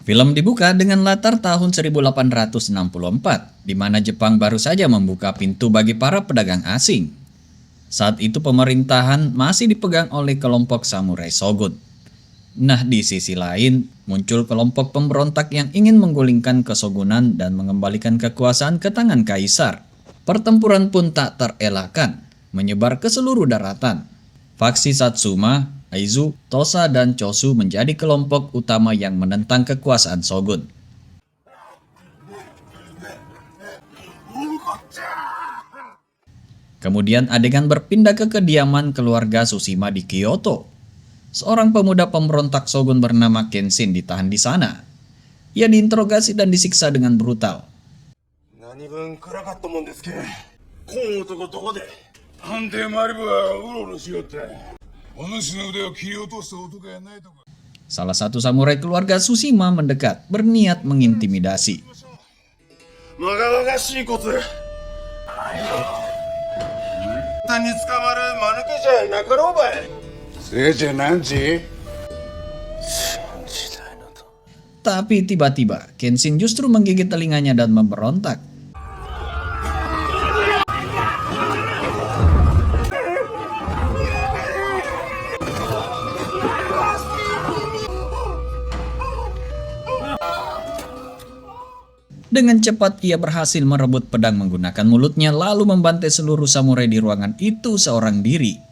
Film dibuka dengan latar tahun 1864, di mana Jepang baru saja membuka pintu bagi para pedagang asing. Saat itu pemerintahan masih dipegang oleh kelompok samurai Shogun. Nah, di sisi lain, muncul kelompok pemberontak yang ingin menggulingkan kesogunan dan mengembalikan kekuasaan ke tangan kaisar. Pertempuran pun tak terelakkan, menyebar ke seluruh daratan. Faksi Satsuma, Aizu, Tosa, dan Chosu menjadi kelompok utama yang menentang kekuasaan Shogun. Kemudian adegan berpindah ke kediaman keluarga Tsushima di Kyoto. Seorang pemuda pemberontak Shogun bernama Kenshin ditahan di sana. Ia diinterogasi dan disiksa dengan brutal. Salah satu samurai keluarga Tsushima mendekat, berniat mengintimidasi. Tapi tiba-tiba, Kenshin justru menggigit telinganya dan memberontak. Dengan cepat ia berhasil merebut pedang menggunakan mulutnya lalu membantai seluruh samurai di ruangan itu seorang diri.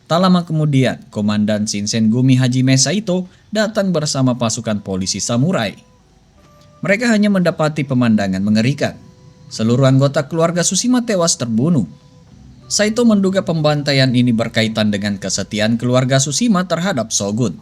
Tak lama kemudian, Komandan Shinsengumi Hajime Saito datang bersama pasukan polisi samurai. Mereka hanya mendapati pemandangan mengerikan. Seluruh anggota keluarga Tsushima tewas terbunuh. Saito menduga pembantaian ini berkaitan dengan kesetiaan keluarga Tsushima terhadap Shogun.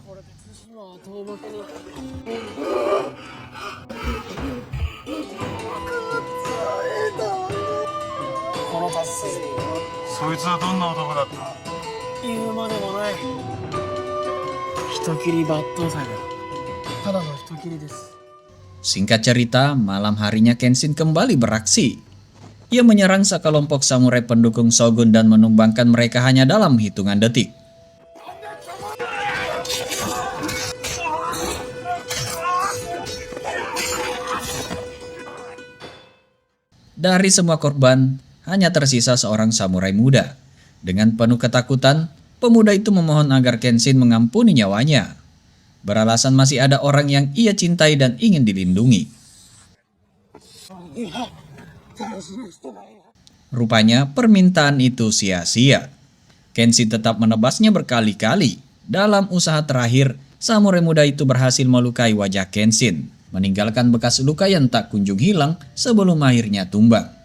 Singkat cerita, malam harinya Kenshin kembali beraksi. Ia menyerang sekelompok samurai pendukung Shogun dan menumbangkan mereka hanya dalam hitungan detik. Dari semua korban, hanya tersisa seorang samurai muda. Dengan penuh ketakutan, pemuda itu memohon agar Kenshin mengampuni nyawanya. Beralasan masih ada orang yang ia cintai dan ingin dilindungi. Rupanya permintaan itu sia-sia. Kenshin tetap menebasnya berkali-kali. Dalam usaha terakhir, samurai muda itu berhasil melukai wajah Kenshin, meninggalkan bekas luka yang tak kunjung hilang sebelum akhirnya tumbang.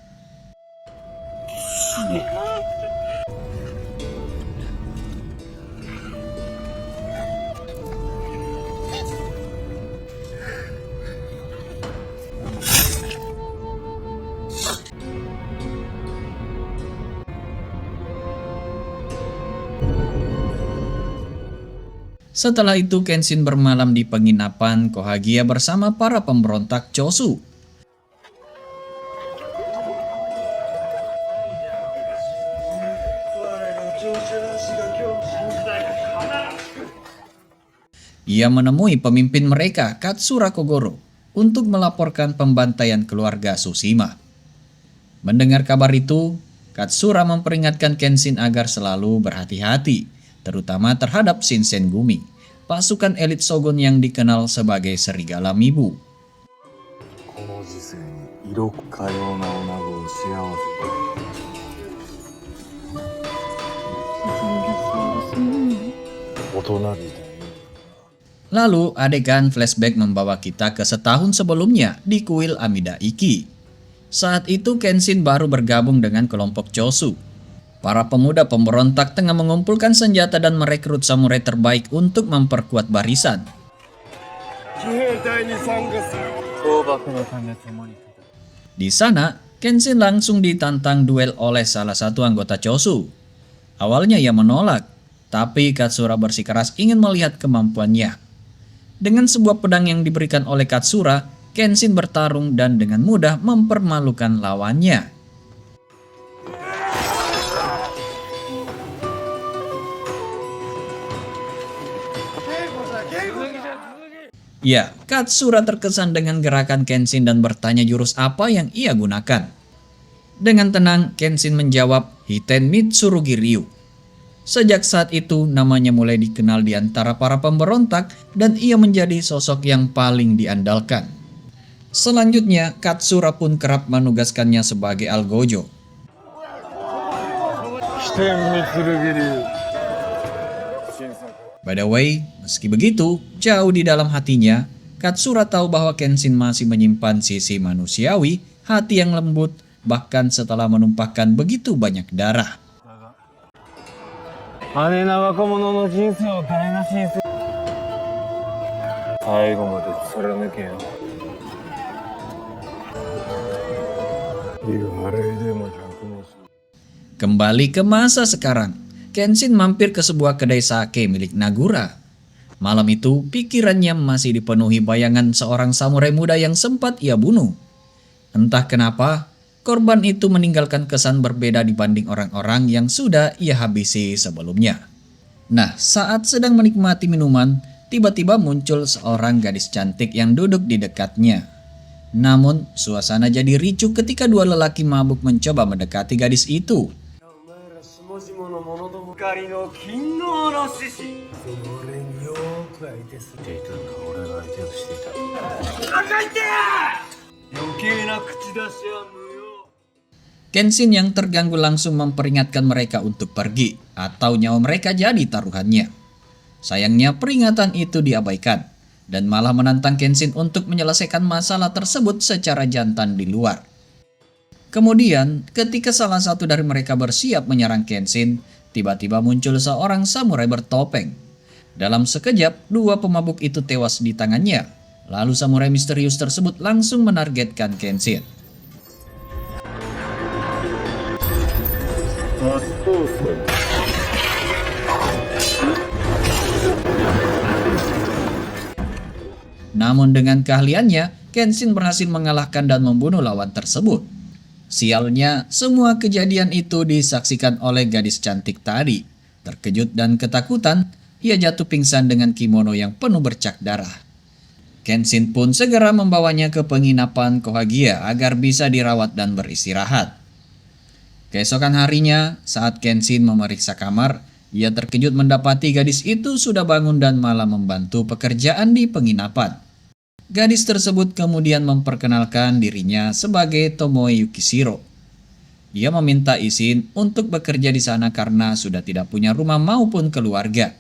Setelah itu Kenshin bermalam di penginapan Kohagia bersama para pemberontak Chosu. Ia menemui pemimpin mereka, Katsura Kogoro, untuk melaporkan pembantaian keluarga Tsushima. Mendengar kabar itu, Katsura memperingatkan Kenshin agar selalu berhati-hati, terutama terhadap Shinsengumi, pasukan elit Shogun yang dikenal sebagai Serigala Mibu. この時世に色かような女子を幸せ大人びて Lalu adegan flashback membawa kita ke setahun sebelumnya di kuil Amida Iki. Saat itu Kenshin baru bergabung dengan kelompok Chosu. Para pemuda pemberontak tengah mengumpulkan senjata dan merekrut samurai terbaik untuk memperkuat barisan. Di sana, Kenshin langsung ditantang duel oleh salah satu anggota Chosu. Awalnya ia menolak, tapi Katsura bersikeras ingin melihat kemampuannya. Dengan sebuah pedang yang diberikan oleh Katsura, Kenshin bertarung dan dengan mudah mempermalukan lawannya. Ya, Katsura terkesan dengan gerakan Kenshin dan bertanya jurus apa yang ia gunakan. Dengan tenang, Kenshin menjawab Hiten Mitsurugi Ryu. Sejak saat itu, namanya mulai dikenal di antara para pemberontak dan ia menjadi sosok yang paling diandalkan. Selanjutnya, Katsura pun kerap menugaskannya sebagai algojo. By the way, meski begitu, jauh di dalam hatinya, Katsura tahu bahwa Kenshin masih menyimpan sisi manusiawi, hati yang lembut, bahkan setelah menumpahkan begitu banyak darah. Kembali ke masa sekarang, Kenshin mampir ke sebuah kedai sake milik Nagura. Malam itu, pikirannya masih dipenuhi bayangan seorang samurai muda yang sempat ia bunuh. Entah kenapa, korban itu meninggalkan kesan berbeda dibanding orang-orang yang sudah ia habisi sebelumnya. Nah, saat sedang menikmati minuman, tiba-tiba muncul seorang gadis cantik yang duduk di dekatnya. Namun, suasana jadi ricuh ketika dua lelaki mabuk mencoba mendekati gadis itu. Kenshin yang terganggu langsung memperingatkan mereka untuk pergi, atau nyawa mereka jadi taruhannya. Sayangnya peringatan itu diabaikan, dan malah menantang Kenshin untuk menyelesaikan masalah tersebut secara jantan di luar. Kemudian, ketika salah satu dari mereka bersiap menyerang Kenshin, tiba-tiba muncul seorang samurai bertopeng. Dalam sekejap, dua pemabuk itu tewas di tangannya. Lalu samurai misterius tersebut langsung menargetkan Kenshin. Namun dengan keahliannya, Kenshin berhasil mengalahkan dan membunuh lawan tersebut. Sialnya, semua kejadian itu disaksikan oleh gadis cantik tadi. Terkejut dan ketakutan, ia jatuh pingsan dengan kimono yang penuh bercak darah. Kenshin pun segera membawanya ke penginapan Kohagia agar bisa dirawat dan beristirahat. Keesokan harinya, saat Kenshin memeriksa kamar, ia terkejut mendapati gadis itu sudah bangun dan malah membantu pekerjaan di penginapan. Gadis tersebut kemudian memperkenalkan dirinya sebagai Tomoe Yukishiro. Ia meminta izin untuk bekerja di sana karena sudah tidak punya rumah maupun keluarga.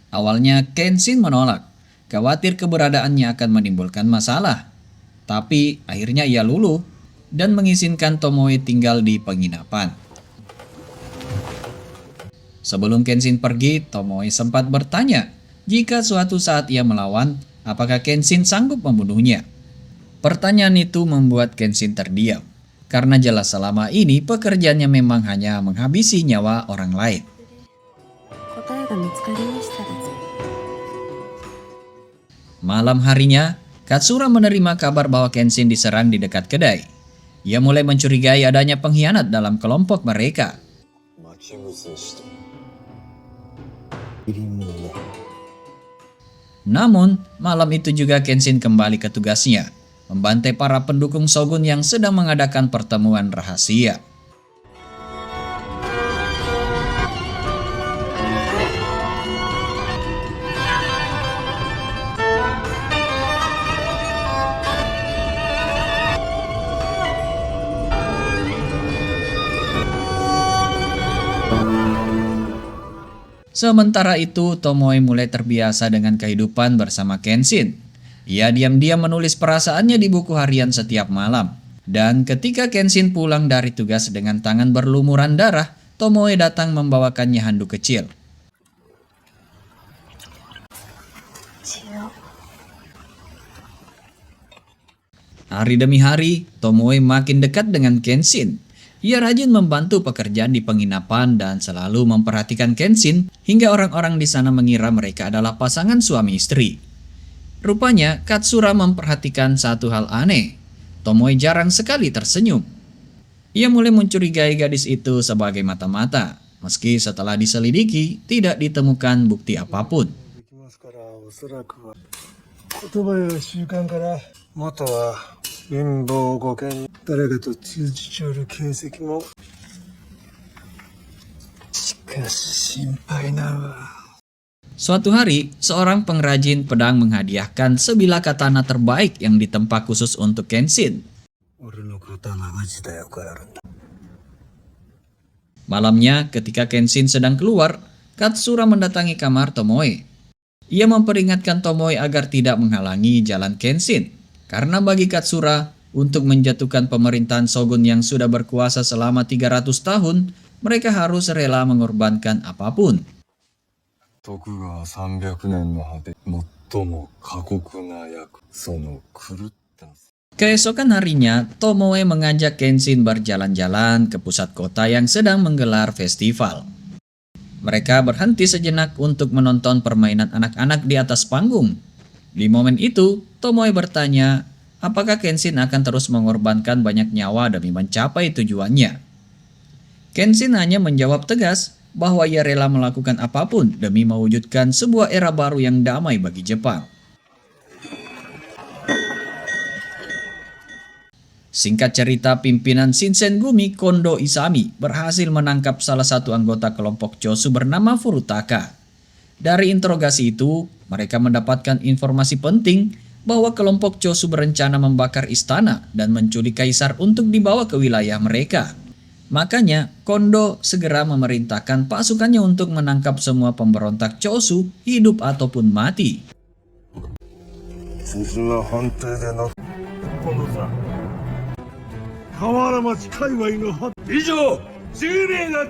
Awalnya Kenshin menolak, khawatir keberadaannya akan menimbulkan masalah. Tapi akhirnya ia luluh dan mengizinkan Tomoe tinggal di penginapan. Sebelum Kenshin pergi, Tomoe sempat bertanya jika suatu saat ia melawan, apakah Kenshin sanggup membunuhnya. Pertanyaan itu membuat Kenshin terdiam, karena jelas selama ini pekerjaannya memang hanya menghabisi nyawa orang lain. Malam harinya, Katsura menerima kabar bahwa Kenshin diserang di dekat kedai. Ia mulai mencurigai adanya pengkhianat dalam kelompok mereka. Namun, malam itu juga Kenshin kembali ke tugasnya, membantai para pendukung Shogun yang sedang mengadakan pertemuan rahasia. Sementara itu, Tomoe mulai terbiasa dengan kehidupan bersama Kenshin. Ia diam-diam menulis perasaannya di buku harian setiap malam. Dan ketika Kenshin pulang dari tugas dengan tangan berlumuran darah, Tomoe datang membawakannya handuk kecil. Hari demi hari, Tomoe makin dekat dengan Kenshin. Ia rajin membantu pekerjaan di penginapan dan selalu memperhatikan Kenshin hingga orang-orang di sana mengira mereka adalah pasangan suami istri. Rupanya, Katsura memperhatikan satu hal aneh. Tomoe jarang sekali tersenyum. Ia mulai mencurigai gadis itu sebagai mata-mata, meski setelah diselidiki tidak ditemukan bukti apapun. 言葉や習慣から元は貧乏御家誰かと通じちょる形跡もしかし心配なわ。 Suatu hari, seorang pengrajin pedang menghadiahkan sebilah katana terbaik yang ditempa khusus untuk Kenshin. 俺の刀が時代を変えるんだ。 Malamnya, ketika Kenshin sedang keluar, Katsura mendatangi kamar Tomoe. Ia memperingatkan Tomoe agar tidak menghalangi jalan Kenshin, karena bagi Katsura, untuk menjatuhkan pemerintahan Shogun yang sudah berkuasa selama 300 tahun, mereka harus rela mengorbankan apapun. 徳川300年の果て、最も過酷な役、その狂った。 Keesokan harinya, Tomoe mengajak Kenshin berjalan-jalan ke pusat kota yang sedang menggelar festival. Mereka berhenti sejenak untuk menonton permainan anak-anak di atas panggung. Di momen itu, Tomoe bertanya, apakah Kenshin akan terus mengorbankan banyak nyawa demi mencapai tujuannya? Kenshin hanya menjawab tegas bahwa ia rela melakukan apapun demi mewujudkan sebuah era baru yang damai bagi Jepang. Singkat cerita, pimpinan Shinsengumi Kondo Isami berhasil menangkap salah satu anggota kelompok Chosu bernama Furutaka. Dari interogasi itu, mereka mendapatkan informasi penting bahwa kelompok Chosu berencana membakar istana dan menculik kaisar untuk dibawa ke wilayah mereka. Makanya, Kondo segera memerintahkan pasukannya untuk menangkap semua pemberontak Chosu, hidup ataupun mati. 鈴は判定でな。今度さ、河原町界隈の以上10名が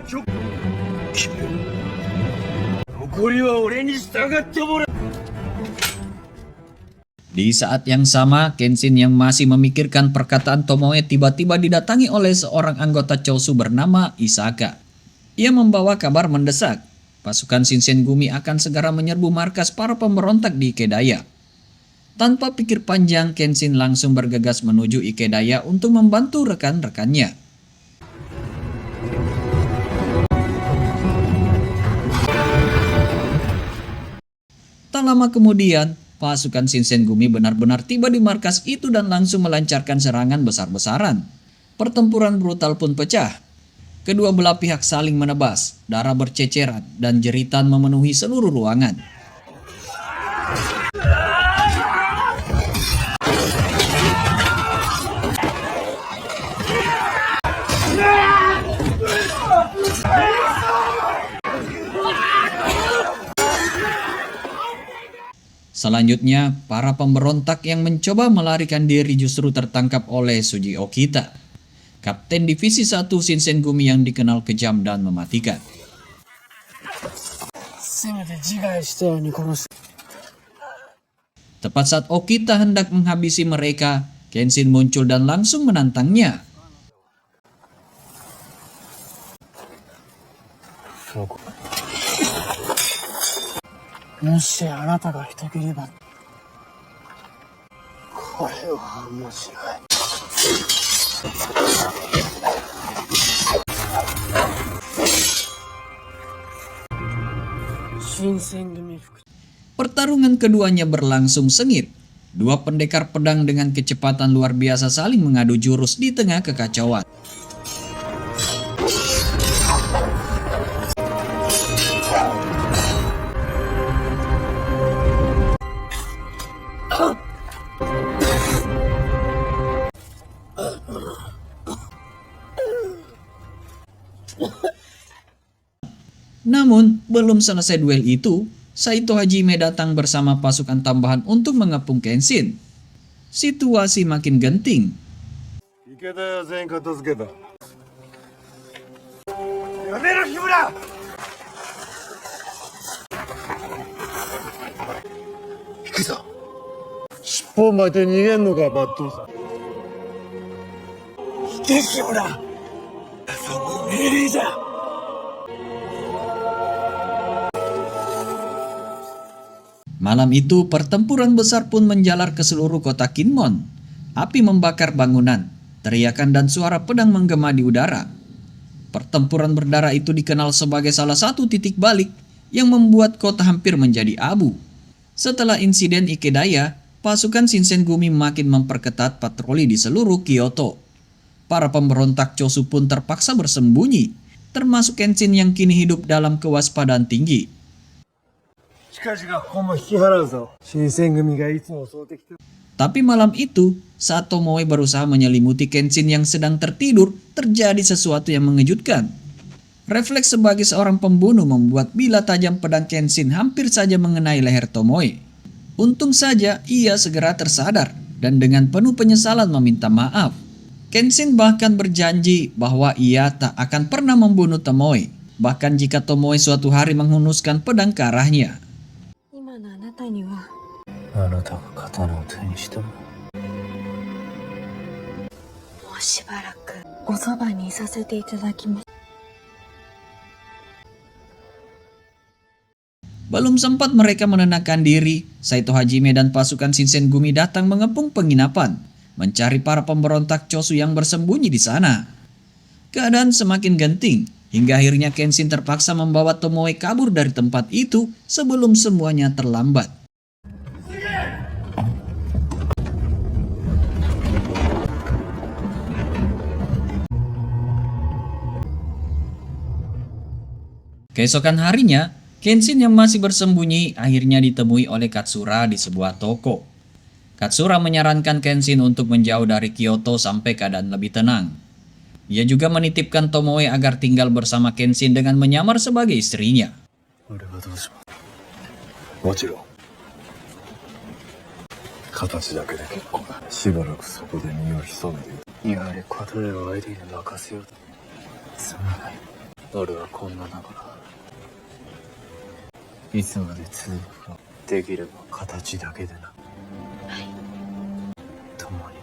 残りは俺に従ってもらう。 Di saat yang sama, Kenshin yang masih memikirkan perkataan Tomoe tiba-tiba didatangi oleh seorang anggota Chosu bernama Isaka. Ia membawa kabar mendesak. Pasukan Shinsengumi akan segera menyerbu markas para pemberontak di Ikedaya. Tanpa pikir panjang, Kenshin langsung bergegas menuju Ikedaya untuk membantu rekan-rekannya. Tak lama kemudian, pasukan Shinsengumi benar-benar tiba di markas itu dan langsung melancarkan serangan besar-besaran. Pertempuran brutal pun pecah. Kedua belah pihak saling menebas, darah berceceran, dan jeritan memenuhi seluruh ruangan. Selanjutnya, para pemberontak yang mencoba melarikan diri justru tertangkap oleh Suji Okita, Kapten Divisi 1 Shinsengumi yang dikenal kejam dan mematikan. Tepat saat Okita hendak menghabisi mereka, Kenshin muncul dan langsung menantangnya. Pertarungan keduanya berlangsung sengit. Dua pendekar pedang dengan kecepatan luar biasa saling mengadu jurus di tengah kekacauan. Namun, belum selesai duel itu, Saito Hajime datang bersama pasukan tambahan untuk mengepung Kenshin. Situasi makin genting. 池田屋全員片付けた。やめろ、日村。行くぞ。尻尾を巻いて逃げんのか、抜刀さん。行け、日村。その命令じゃ。Malam itu, pertempuran besar pun menjalar ke seluruh kota Kinmon. Api membakar bangunan, teriakan dan suara pedang menggema di udara. Pertempuran berdarah itu dikenal sebagai salah satu titik balik yang membuat kota hampir menjadi abu. Setelah insiden Ikedaya, pasukan Shinsengumi makin memperketat patroli di seluruh Kyoto. Para pemberontak Chosu pun terpaksa bersembunyi, termasuk Kenshin yang kini hidup dalam kewaspadaan tinggi. しかしがここも引き払うぞ。新選組がいつも襲ってきて。 Tapi malam itu, saat Tomoe berusaha menyelimuti Kenshin yang sedang tertidur, terjadi sesuatu yang mengejutkan. Refleks sebagai seorang pembunuh membuat bila tajam pedang Kenshin hampir saja mengenai leher Tomoe. Untung saja ia segera tersadar dan dengan penuh penyesalan meminta maaf. Kenshin bahkan berjanji bahwa ia tak akan pernah membunuh Tomoe, bahkan jika Tomoe suatu hari menghunuskan pedang ke arahnya. 今のあなたにはあなたが刀を手にしたの。もうしばらくおそばにいさせていただきます。 Belum sempat mereka menenangkan diri, Saito Hajime dan pasukan Shinsengumi datang mengepung penginapan, mencari para pemberontak Chosu yang bersembunyi di sana. Keadaan semakin genting, hingga akhirnya Kenshin terpaksa membawa Tomoe kabur dari tempat itu sebelum semuanya terlambat. Keesokan harinya, Kenshin yang masih bersembunyi akhirnya ditemui oleh Katsura di sebuah toko. Katsura menyarankan Kenshin untuk menjauh dari Kyoto sampai keadaan lebih tenang. Ia juga menitipkan Tomoe agar tinggal bersama Kenshin dengan menyamar sebagai istrinya. 俺はどうします。もちろん。形だけで結構だ。しばらくそこで身を潜めている。やはり片絵を相手に任せようと。すまない。俺はこんなだから。いつまで続くか。できれば形だけでな。はい、共に。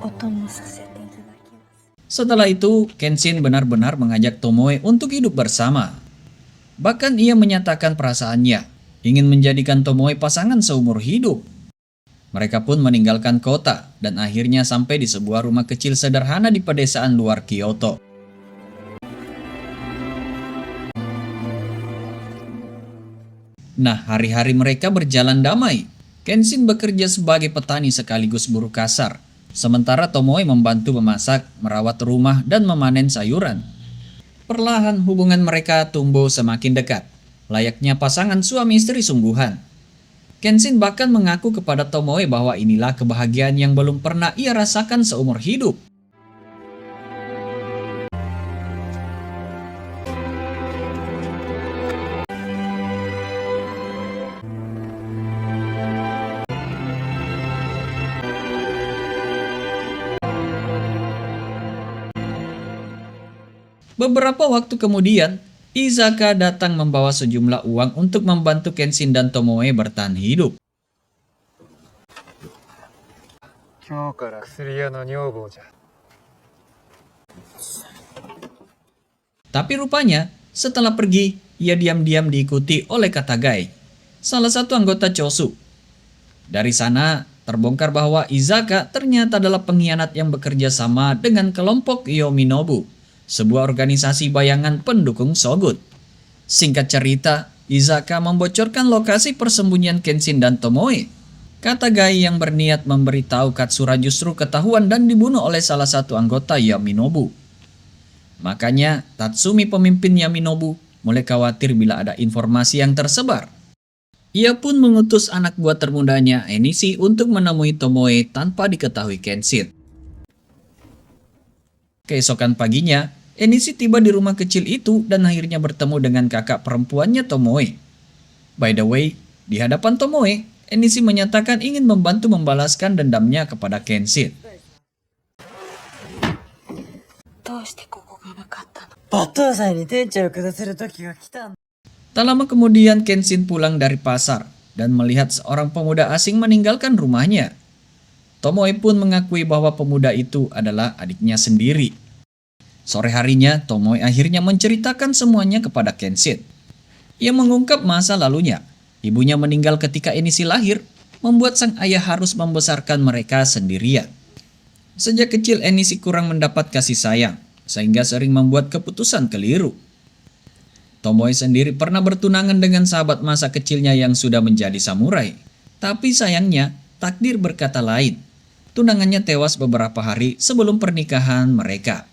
お供させていただきます。 Setelah itu, Kenshin benar-benar mengajak Tomoe untuk hidup bersama. Bahkan ia menyatakan perasaannya, ingin menjadikan Tomoe pasangan seumur hidup. Mereka pun meninggalkan kota dan akhirnya sampai di sebuah rumah kecil sederhana di pedesaan luar Kyoto. Nah, hari-hari mereka berjalan damai. Kenshin bekerja sebagai petani sekaligus buruh kasar. Sementara Tomoe membantu memasak, merawat rumah, dan memanen sayuran. Perlahan hubungan mereka tumbuh semakin dekat, layaknya pasangan suami istri sungguhan. Kenshin bahkan mengaku kepada Tomoe bahwa inilah kebahagiaan yang belum pernah ia rasakan seumur hidup. Beberapa waktu kemudian, Izaka datang membawa sejumlah uang untuk membantu Kenshin dan Tomoe bertahan hidup. 今日から薬屋の女房じゃ。 Tapi rupanya, setelah pergi, ia diam-diam diikuti oleh Katagai, salah satu anggota Chosu. Dari sana, terbongkar bahwa Izaka ternyata adalah pengkhianat yang bekerja sama dengan kelompok Yominobu, sebuah organisasi bayangan pendukung Shogun. Singkat cerita, Izaka membocorkan lokasi persembunyian Kenshin dan Tomoe. Katagai yang berniat memberitahu Katsura justru ketahuan dan dibunuh oleh salah satu anggota Yaminobu. Makanya, Tatsumi pemimpin Yaminobu mulai khawatir bila ada informasi yang tersebar. Ia pun mengutus anak buah termudanya, Enishi, untuk menemui Tomoe tanpa diketahui Kenshin. Keesokan paginya, Enishi tiba di rumah kecil itu dan akhirnya bertemu dengan kakak perempuannya Tomoe. By the way, di hadapan Tomoe, Enishi menyatakan ingin membantu membalaskan dendamnya kepada Kenshin. どうしてここが分かったの？ 抜刀斎に天地を下せる時が来たんだ。 Tak lama kemudian Kenshin pulang dari pasar dan melihat seorang pemuda asing meninggalkan rumahnya. Tomoe pun mengakui bahwa pemuda itu adalah adiknya sendiri. Sore harinya, Tomoe akhirnya menceritakan semuanya kepada Kenshin. Ia mengungkap masa lalunya. Ibunya meninggal ketika Enishi lahir, membuat sang ayah harus membesarkan mereka sendirian. Sejak kecil Enishi kurang mendapat kasih sayang, sehingga sering membuat keputusan keliru. Tomoe sendiri pernah bertunangan dengan sahabat masa kecilnya yang sudah menjadi samurai. Tapi sayangnya, takdir berkata lain. Tunangannya tewas beberapa hari sebelum pernikahan mereka.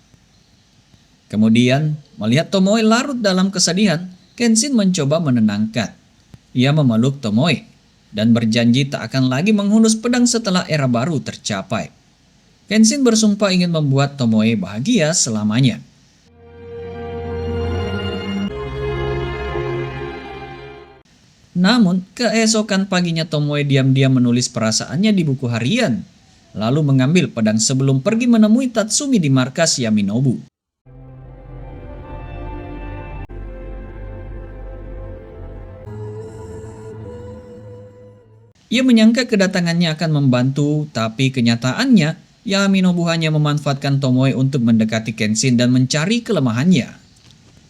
Kemudian, melihat Tomoe larut dalam kesedihan, Kenshin mencoba menenangkan. Ia memeluk Tomoe dan berjanji tak akan lagi menghunus pedang setelah era baru tercapai. Kenshin bersumpah ingin membuat Tomoe bahagia selamanya. Namun, keesokan paginya Tomoe diam-diam menulis perasaannya di buku harian, lalu mengambil pedang sebelum pergi menemui Tatsumi di markas Yaminobu. Ia menyangka kedatangannya akan membantu, tapi kenyataannya Yaminobu hanya memanfaatkan Tomoe untuk mendekati Kenshin dan mencari kelemahannya.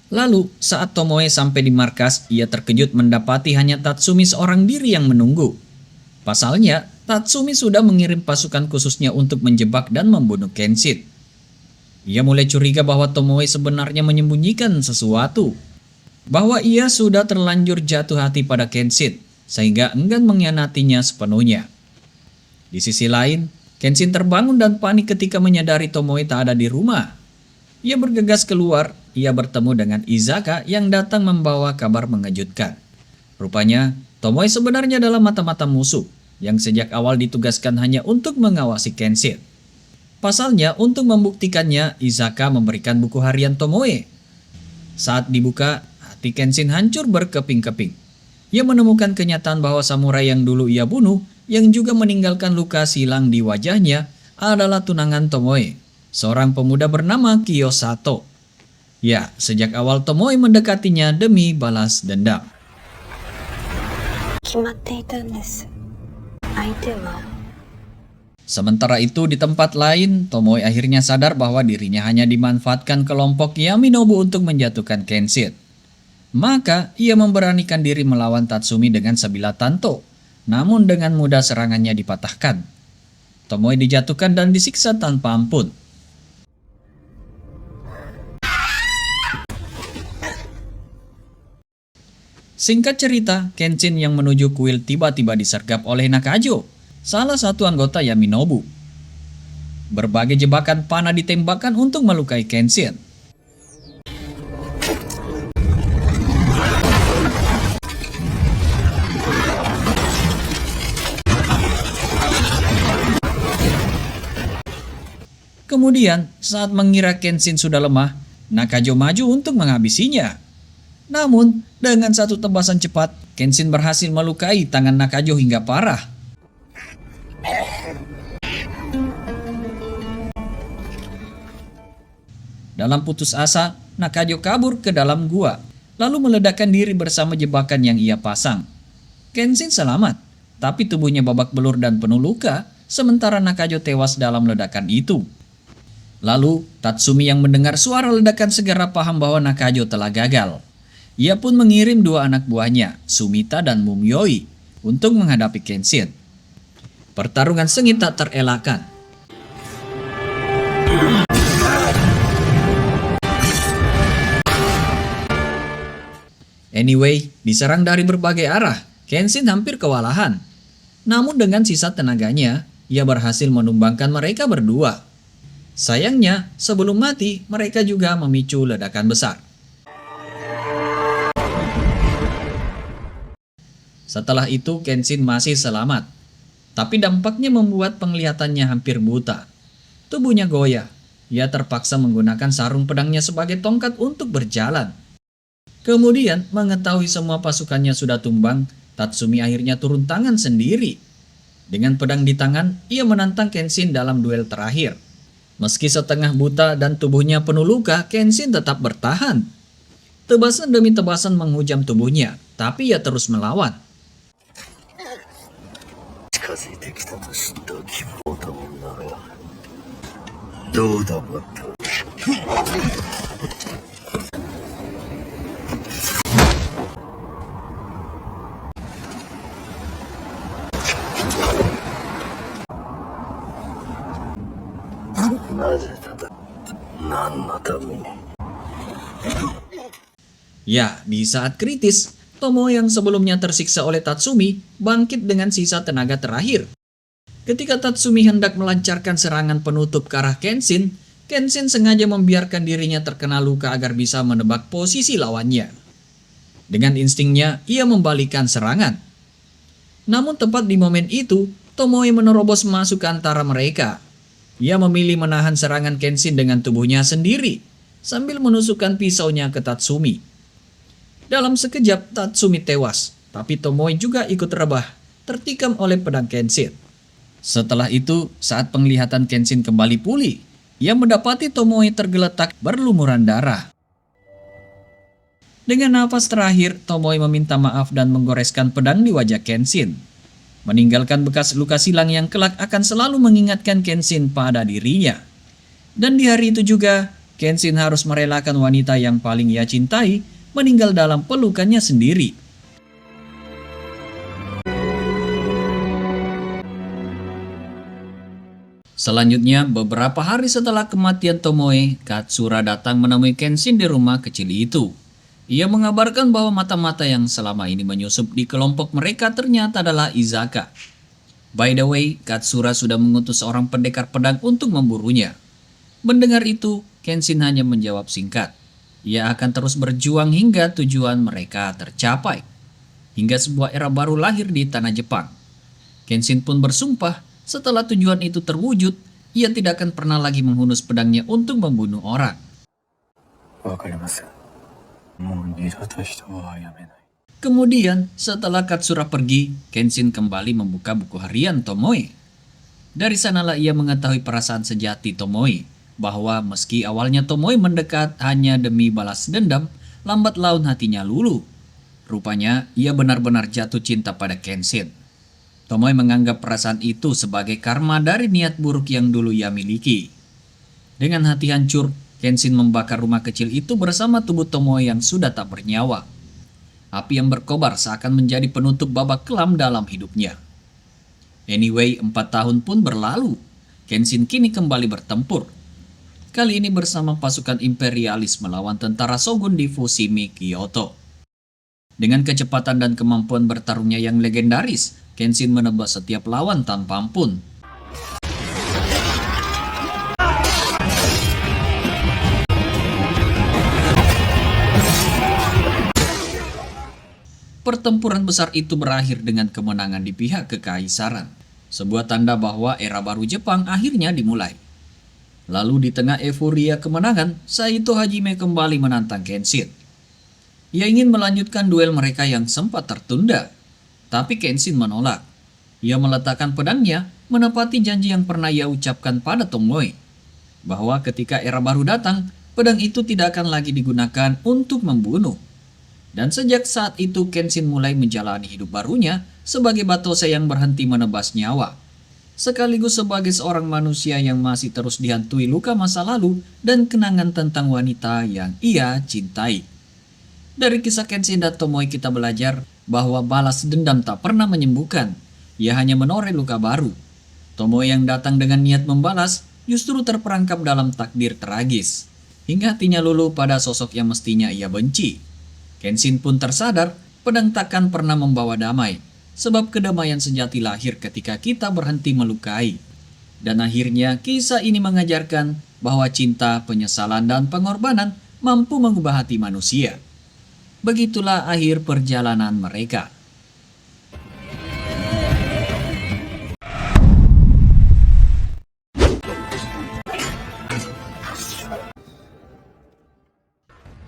Lalu, saat Tomoe sampai di markas, ia terkejut mendapati hanya Tatsumi seorang diri yang menunggu. Pasalnya, Tatsumi sudah mengirim pasukan khususnya untuk menjebak dan membunuh Kenshin. Ia mulai curiga bahwa Tomoe sebenarnya menyembunyikan sesuatu. Bahwa ia sudah terlanjur jatuh hati pada Kenshin, sehingga enggan mengkhianatinya sepenuhnya. Di sisi lain, Kenshin terbangun dan panik ketika menyadari Tomoe tak ada di rumah. Ia bergegas keluar, ia bertemu dengan Izaka yang datang membawa kabar mengejutkan. Rupanya, Tomoe sebenarnya adalah mata-mata musuh yang sejak awal ditugaskan hanya untuk mengawasi Kenshin. Pasalnya, untuk membuktikannya, Izaka memberikan buku harian Tomoe. Saat dibuka, hati Kenshin hancur berkeping-keping. Ia menemukan kenyataan bahwa samurai yang dulu ia bunuh, yang juga meninggalkan luka silang di wajahnya, adalah tunangan Tomoe, seorang pemuda bernama Kiyosato. Ya, sejak awal Tomoe mendekatinya demi balas dendam. 決まっていたんです。相手は Sementara itu di tempat lain, Tomoe akhirnya sadar bahwa dirinya hanya dimanfaatkan kelompok Yaminobu untuk menjatuhkan Kenshin. Maka ia memberanikan diri melawan Tatsumi dengan sebilah tanto, namun dengan mudah serangannya dipatahkan. Tomoe dijatuhkan dan disiksa tanpa ampun. Singkat cerita, Kenshin yang menuju kuil tiba-tiba disergap oleh Nakajo, salah satu anggota Yaminobu. Berbagai jebakan panah ditembakkan untuk melukai Kenshin. Kemudian, saat mengira Kenshin sudah lemah, Nakajo maju untuk menghabisinya. Namun, dengan satu tebasan cepat, Kenshin berhasil melukai tangan Nakajo hingga parah. Dalam putus asa, Nakajo kabur ke dalam gua, lalu meledakkan diri bersama jebakan yang ia pasang. Kenshin selamat, tapi tubuhnya babak belur dan penuh luka, sementara Nakajo tewas dalam ledakan itu. Lalu, Tatsumi yang mendengar suara ledakan segera paham bahwa Nakajo telah gagal. Ia pun mengirim dua anak buahnya, Sumita dan Mumyoi, untuk menghadapi Kenshin. Pertarungan sengit tak terelakkan. Anyway, diserang dari berbagai arah, Kenshin hampir kewalahan. Namun dengan sisa tenaganya, ia berhasil menumbangkan mereka berdua. Sayangnya, sebelum mati, mereka juga memicu ledakan besar. Setelah itu, Kenshin masih selamat. Tapi dampaknya membuat penglihatannya hampir buta. Tubuhnya goyah, ia terpaksa menggunakan sarung pedangnya sebagai tongkat untuk berjalan. Kemudian, mengetahui semua pasukannya sudah tumbang, Tatsumi akhirnya turun tangan sendiri. Dengan pedang di tangan, ia menantang Kenshin dalam duel terakhir. Meski setengah buta dan tubuhnya penuh luka, Kenshin tetap bertahan. Tebasan demi tebasan menghujam tubuhnya, tapi ia terus melawan. 近づいてきたと知った希望ともならどうだもった。なぜただ何のために。 Ya, di saat kritis, Tomoe yang sebelumnya tersiksa oleh Tatsumi bangkit dengan sisa tenaga terakhir. Ketika Tatsumi hendak melancarkan serangan penutup ke arah Kenshin, Kenshin sengaja membiarkan dirinya terkena luka agar bisa menebak posisi lawannya. Dengan instingnya, ia membalikkan serangan. Namun tepat di momen itu, Tomoe menerobos masuk ke antara mereka. Ia memilih menahan serangan Kenshin dengan tubuhnya sendiri, sambil menusukkan pisaunya ke Tatsumi. Dalam sekejap, Tatsumi tewas, tapi Tomoe juga ikut rebah, tertikam oleh pedang Kenshin. Setelah itu, saat penglihatan Kenshin kembali pulih, ia mendapati Tomoe tergeletak berlumuran darah. Dengan nafas terakhir, Tomoe meminta maaf dan menggoreskan pedang di wajah Kenshin, meninggalkan bekas luka silang yang kelak akan selalu mengingatkan Kenshin pada dirinya. Dan di hari itu juga, Kenshin harus merelakan wanita yang paling ia cintai meninggal dalam pelukannya sendiri. Selanjutnya, beberapa hari setelah kematian Tomoe, Katsura datang menemui Kenshin di rumah kecil itu. Ia mengabarkan bahwa mata-mata yang selama ini menyusup di kelompok mereka ternyata adalah Izaka. By the way, Katsura sudah mengutus seorang pendekar pedang untuk memburunya. Mendengar itu, Kenshin hanya menjawab singkat. Ia akan terus berjuang hingga tujuan mereka tercapai. Hingga sebuah era baru lahir di tanah Jepang. Kenshin pun bersumpah setelah tujuan itu terwujud, ia tidak akan pernah lagi menghunus pedangnya untuk membunuh orang. わかります。もう二度と人はやめない。 Kemudian, setelah Katsura pergi, Kenshin kembali membuka buku harian Tomoe. Dari sanalah ia mengetahui perasaan sejati Tomoe, bahwa meski awalnya Tomoe mendekat hanya demi balas dendam, lambat laun hatinya luluh. Rupanya, ia benar-benar jatuh cinta pada Kenshin. Tomoe menganggap perasaan itu sebagai karma dari niat buruk yang dulu ia miliki. Dengan hati hancur, Kenshin membakar rumah kecil itu bersama tubuh Tomoe yang sudah tak bernyawa. Api yang berkobar seakan menjadi penutup babak kelam dalam hidupnya. Anyway, 4 tahun pun berlalu. Kenshin kini kembali bertempur. Kali ini bersama pasukan imperialis melawan tentara Shogun di Fushimi, Kyoto. Dengan kecepatan dan kemampuan bertarungnya yang legendaris, Kenshin menebas setiap lawan tanpa ampun. Pertempuran besar itu berakhir dengan kemenangan di pihak kekaisaran. Sebuah tanda bahwa era baru Jepang akhirnya dimulai. Lalu di tengah euforia kemenangan, Saito Hajime kembali menantang Kenshin. Ia ingin melanjutkan duel mereka yang sempat tertunda. Tapi Kenshin menolak. Ia meletakkan pedangnya, menepati janji yang pernah ia ucapkan pada Tomoe. Bahwa ketika era baru datang, pedang itu tidak akan lagi digunakan untuk membunuh. Dan sejak saat itu Kenshin mulai menjalani hidup barunya sebagai batose yang berhenti menebas nyawa. Sekaligus sebagai seorang manusia yang masih terus dihantui luka masa lalu dan kenangan tentang wanita yang ia cintai. Dari kisah Kenshin dan Tomoe kita belajar bahwa balas dendam tak pernah menyembuhkan. Ia hanya menoreh luka baru. Tomoe yang datang dengan niat membalas justru terperangkap dalam takdir tragis. Hingga hatinya luluh pada sosok yang mestinya ia benci. Kenshin pun tersadar pedang takkan pernah membawa damai. Sebab kedamaian sejati lahir ketika kita berhenti melukai. Dan akhirnya kisah ini mengajarkan bahwa cinta, penyesalan, dan pengorbanan mampu mengubah hati manusia. Begitulah akhir perjalanan mereka.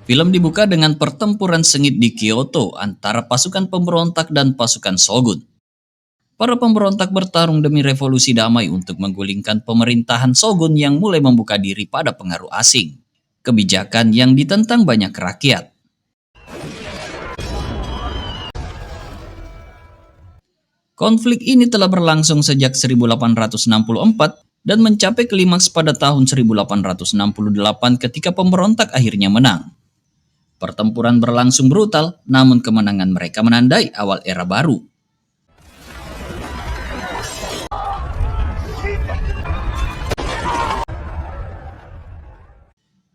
Film dibuka dengan pertempuran sengit di Kyoto antara pasukan pemberontak dan pasukan shogun. Para pemberontak bertarung demi revolusi damai untuk menggulingkan pemerintahan shogun yang mulai membuka diri pada pengaruh asing. Kebijakan yang ditentang banyak rakyat. Konflik ini telah berlangsung sejak 1864 dan mencapai klimaks pada tahun 1868 ketika pemberontak akhirnya menang. Pertempuran berlangsung brutal, namun kemenangan mereka menandai awal era baru.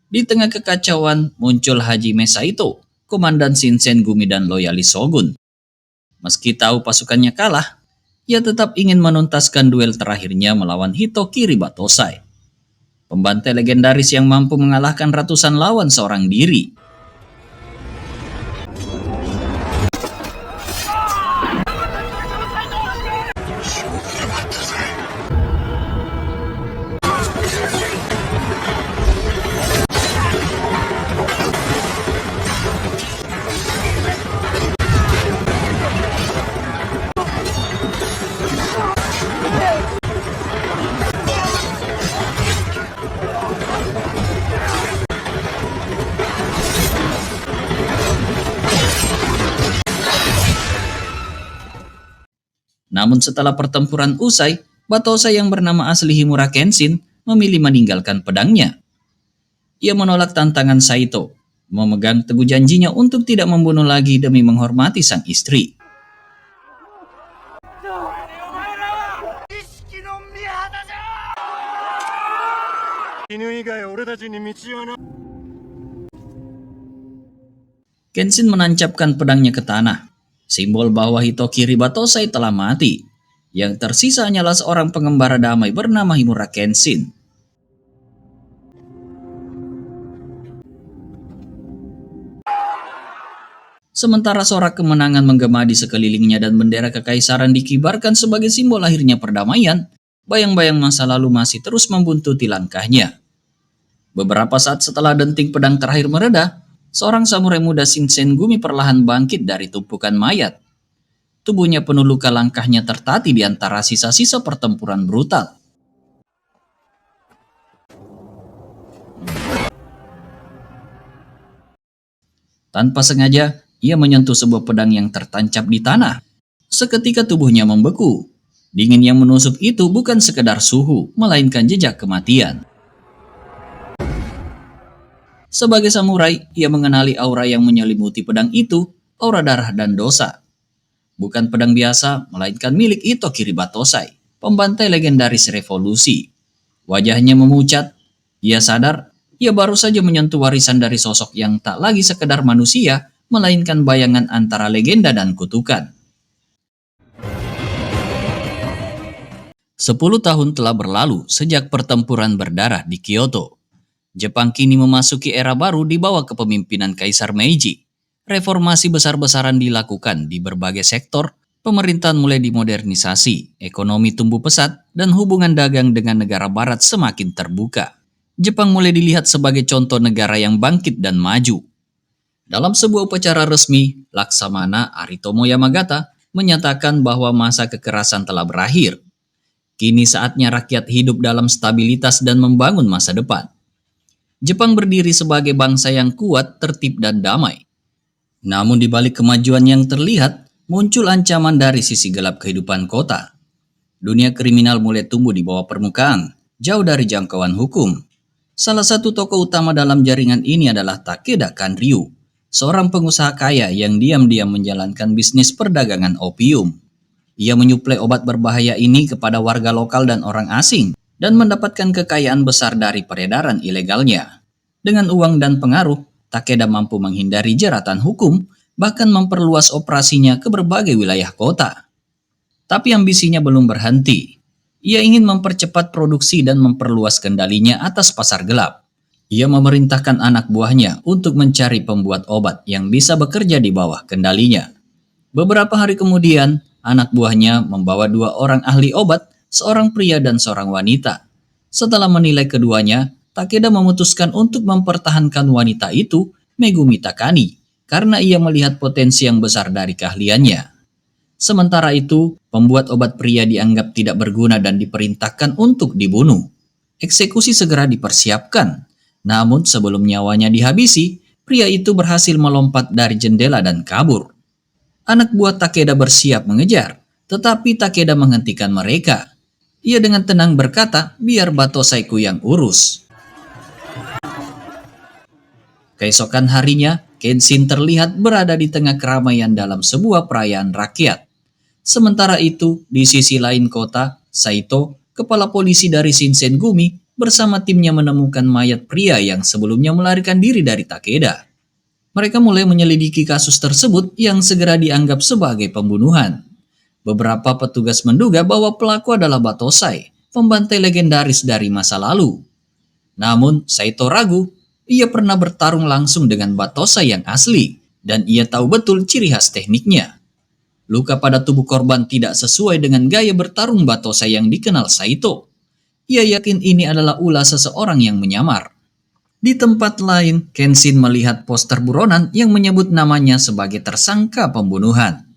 Di tengah kekacauan, muncul Hajime Saito, komandan Shinsengumi Gumi dan loyalis shogun. Meski tahu pasukannya kalah, ia tetap ingin menuntaskan duel terakhirnya melawan Hitokiri Batosai, pembantai legendaris yang mampu mengalahkan ratusan lawan seorang diri. Namun setelah pertempuran usai, Batosai yang bernama asli Himura Kenshin memilih meninggalkan pedangnya. Ia menolak tantangan Saito, memegang teguh janjinya untuk tidak membunuh lagi demi menghormati sang istri. Kenshin menancapkan pedangnya ke tanah, simbol bahwa Hitokiri Batosai telah mati. Yang tersisa hanyalah seorang pengembara damai bernama Himura Kenshin. Sementara sorak kemenangan menggema di sekelilingnya dan bendera kekaisaran dikibarkan sebagai simbol akhirnya perdamaian, bayang-bayang masa lalu masih terus membuntuti langkahnya. Beberapa saat setelah denting pedang terakhir mereda, seorang samurai muda Shinsengumi perlahan bangkit dari tumpukan mayat. Tubuhnya penuh luka, langkahnya tertatih di antara sisa-sisa pertempuran brutal. Tanpa sengaja, ia menyentuh sebuah pedang yang tertancap di tanah. Seketika tubuhnya membeku. Dingin yang menusuk itu bukan sekedar suhu, melainkan jejak kematian. Sebagai samurai, ia mengenali aura yang menyelimuti pedang itu, aura darah dan dosa. Bukan pedang biasa, melainkan milik Hitokiri Batosai, pembantai legendaris revolusi. Wajahnya memucat, ia sadar, ia baru saja menyentuh warisan dari sosok yang tak lagi sekedar manusia, melainkan bayangan antara legenda dan kutukan. 10 tahun telah berlalu sejak pertempuran berdarah di Kyoto. Jepang kini memasuki era baru di bawah kepemimpinan Kaisar Meiji. Reformasi besar-besaran dilakukan di berbagai sektor, pemerintahan mulai dimodernisasi, ekonomi tumbuh pesat, dan hubungan dagang dengan negara barat semakin terbuka. Jepang mulai dilihat sebagai contoh negara yang bangkit dan maju. Dalam sebuah upacara resmi, Laksamana Aritomo Yamagata menyatakan bahwa masa kekerasan telah berakhir. Kini saatnya rakyat hidup dalam stabilitas dan membangun masa depan. Jepang berdiri sebagai bangsa yang kuat, tertib, dan damai. Namun di balik kemajuan yang terlihat, muncul ancaman dari sisi gelap kehidupan kota. Dunia kriminal mulai tumbuh di bawah permukaan, jauh dari jangkauan hukum. Salah satu tokoh utama dalam jaringan ini adalah Takeda Kanryu, seorang pengusaha kaya yang diam-diam menjalankan bisnis perdagangan opium. Ia menyuplai obat berbahaya ini kepada warga lokal dan orang asing, dan mendapatkan kekayaan besar dari peredaran ilegalnya. Dengan uang dan pengaruh, Takeda mampu menghindari jeratan hukum, bahkan memperluas operasinya ke berbagai wilayah kota. Tapi ambisinya belum berhenti. Ia ingin mempercepat produksi dan memperluas kendalinya atas pasar gelap. Ia memerintahkan anak buahnya untuk mencari pembuat obat yang bisa bekerja di bawah kendalinya. Beberapa hari kemudian, anak buahnya membawa 2 orang ahli obat, seorang pria dan seorang wanita. Setelah menilai keduanya, Takeda memutuskan untuk mempertahankan wanita itu, Megumi Takani, karena ia melihat potensi yang besar dari keahliannya. Sementara itu, pembuat obat pria dianggap tidak berguna dan diperintahkan untuk dibunuh. Eksekusi segera dipersiapkan. Namun sebelum nyawanya dihabisi, pria itu berhasil melompat dari jendela dan kabur. Anak buah Takeda bersiap mengejar, tetapi Takeda menghentikan mereka. Ia dengan tenang berkata, biar Batosaiku yang urus. Keesokan harinya, Kenshin terlihat berada di tengah keramaian dalam sebuah perayaan rakyat. Sementara itu, di sisi lain kota, Saito, kepala polisi dari Shinsengumi, bersama timnya menemukan mayat pria yang sebelumnya melarikan diri dari Takeda. Mereka mulai menyelidiki kasus tersebut yang segera dianggap sebagai pembunuhan. Beberapa petugas menduga bahwa pelaku adalah Batosai, pembantai legendaris dari masa lalu. Namun, Saito ragu. Ia pernah bertarung langsung dengan Batosai yang asli, dan ia tahu betul ciri khas tekniknya. Luka pada tubuh korban tidak sesuai dengan gaya bertarung Batosai yang dikenal Saito. Ia yakin ini adalah ulah seseorang yang menyamar. Di tempat lain, Kenshin melihat poster buronan yang menyebut namanya sebagai tersangka pembunuhan.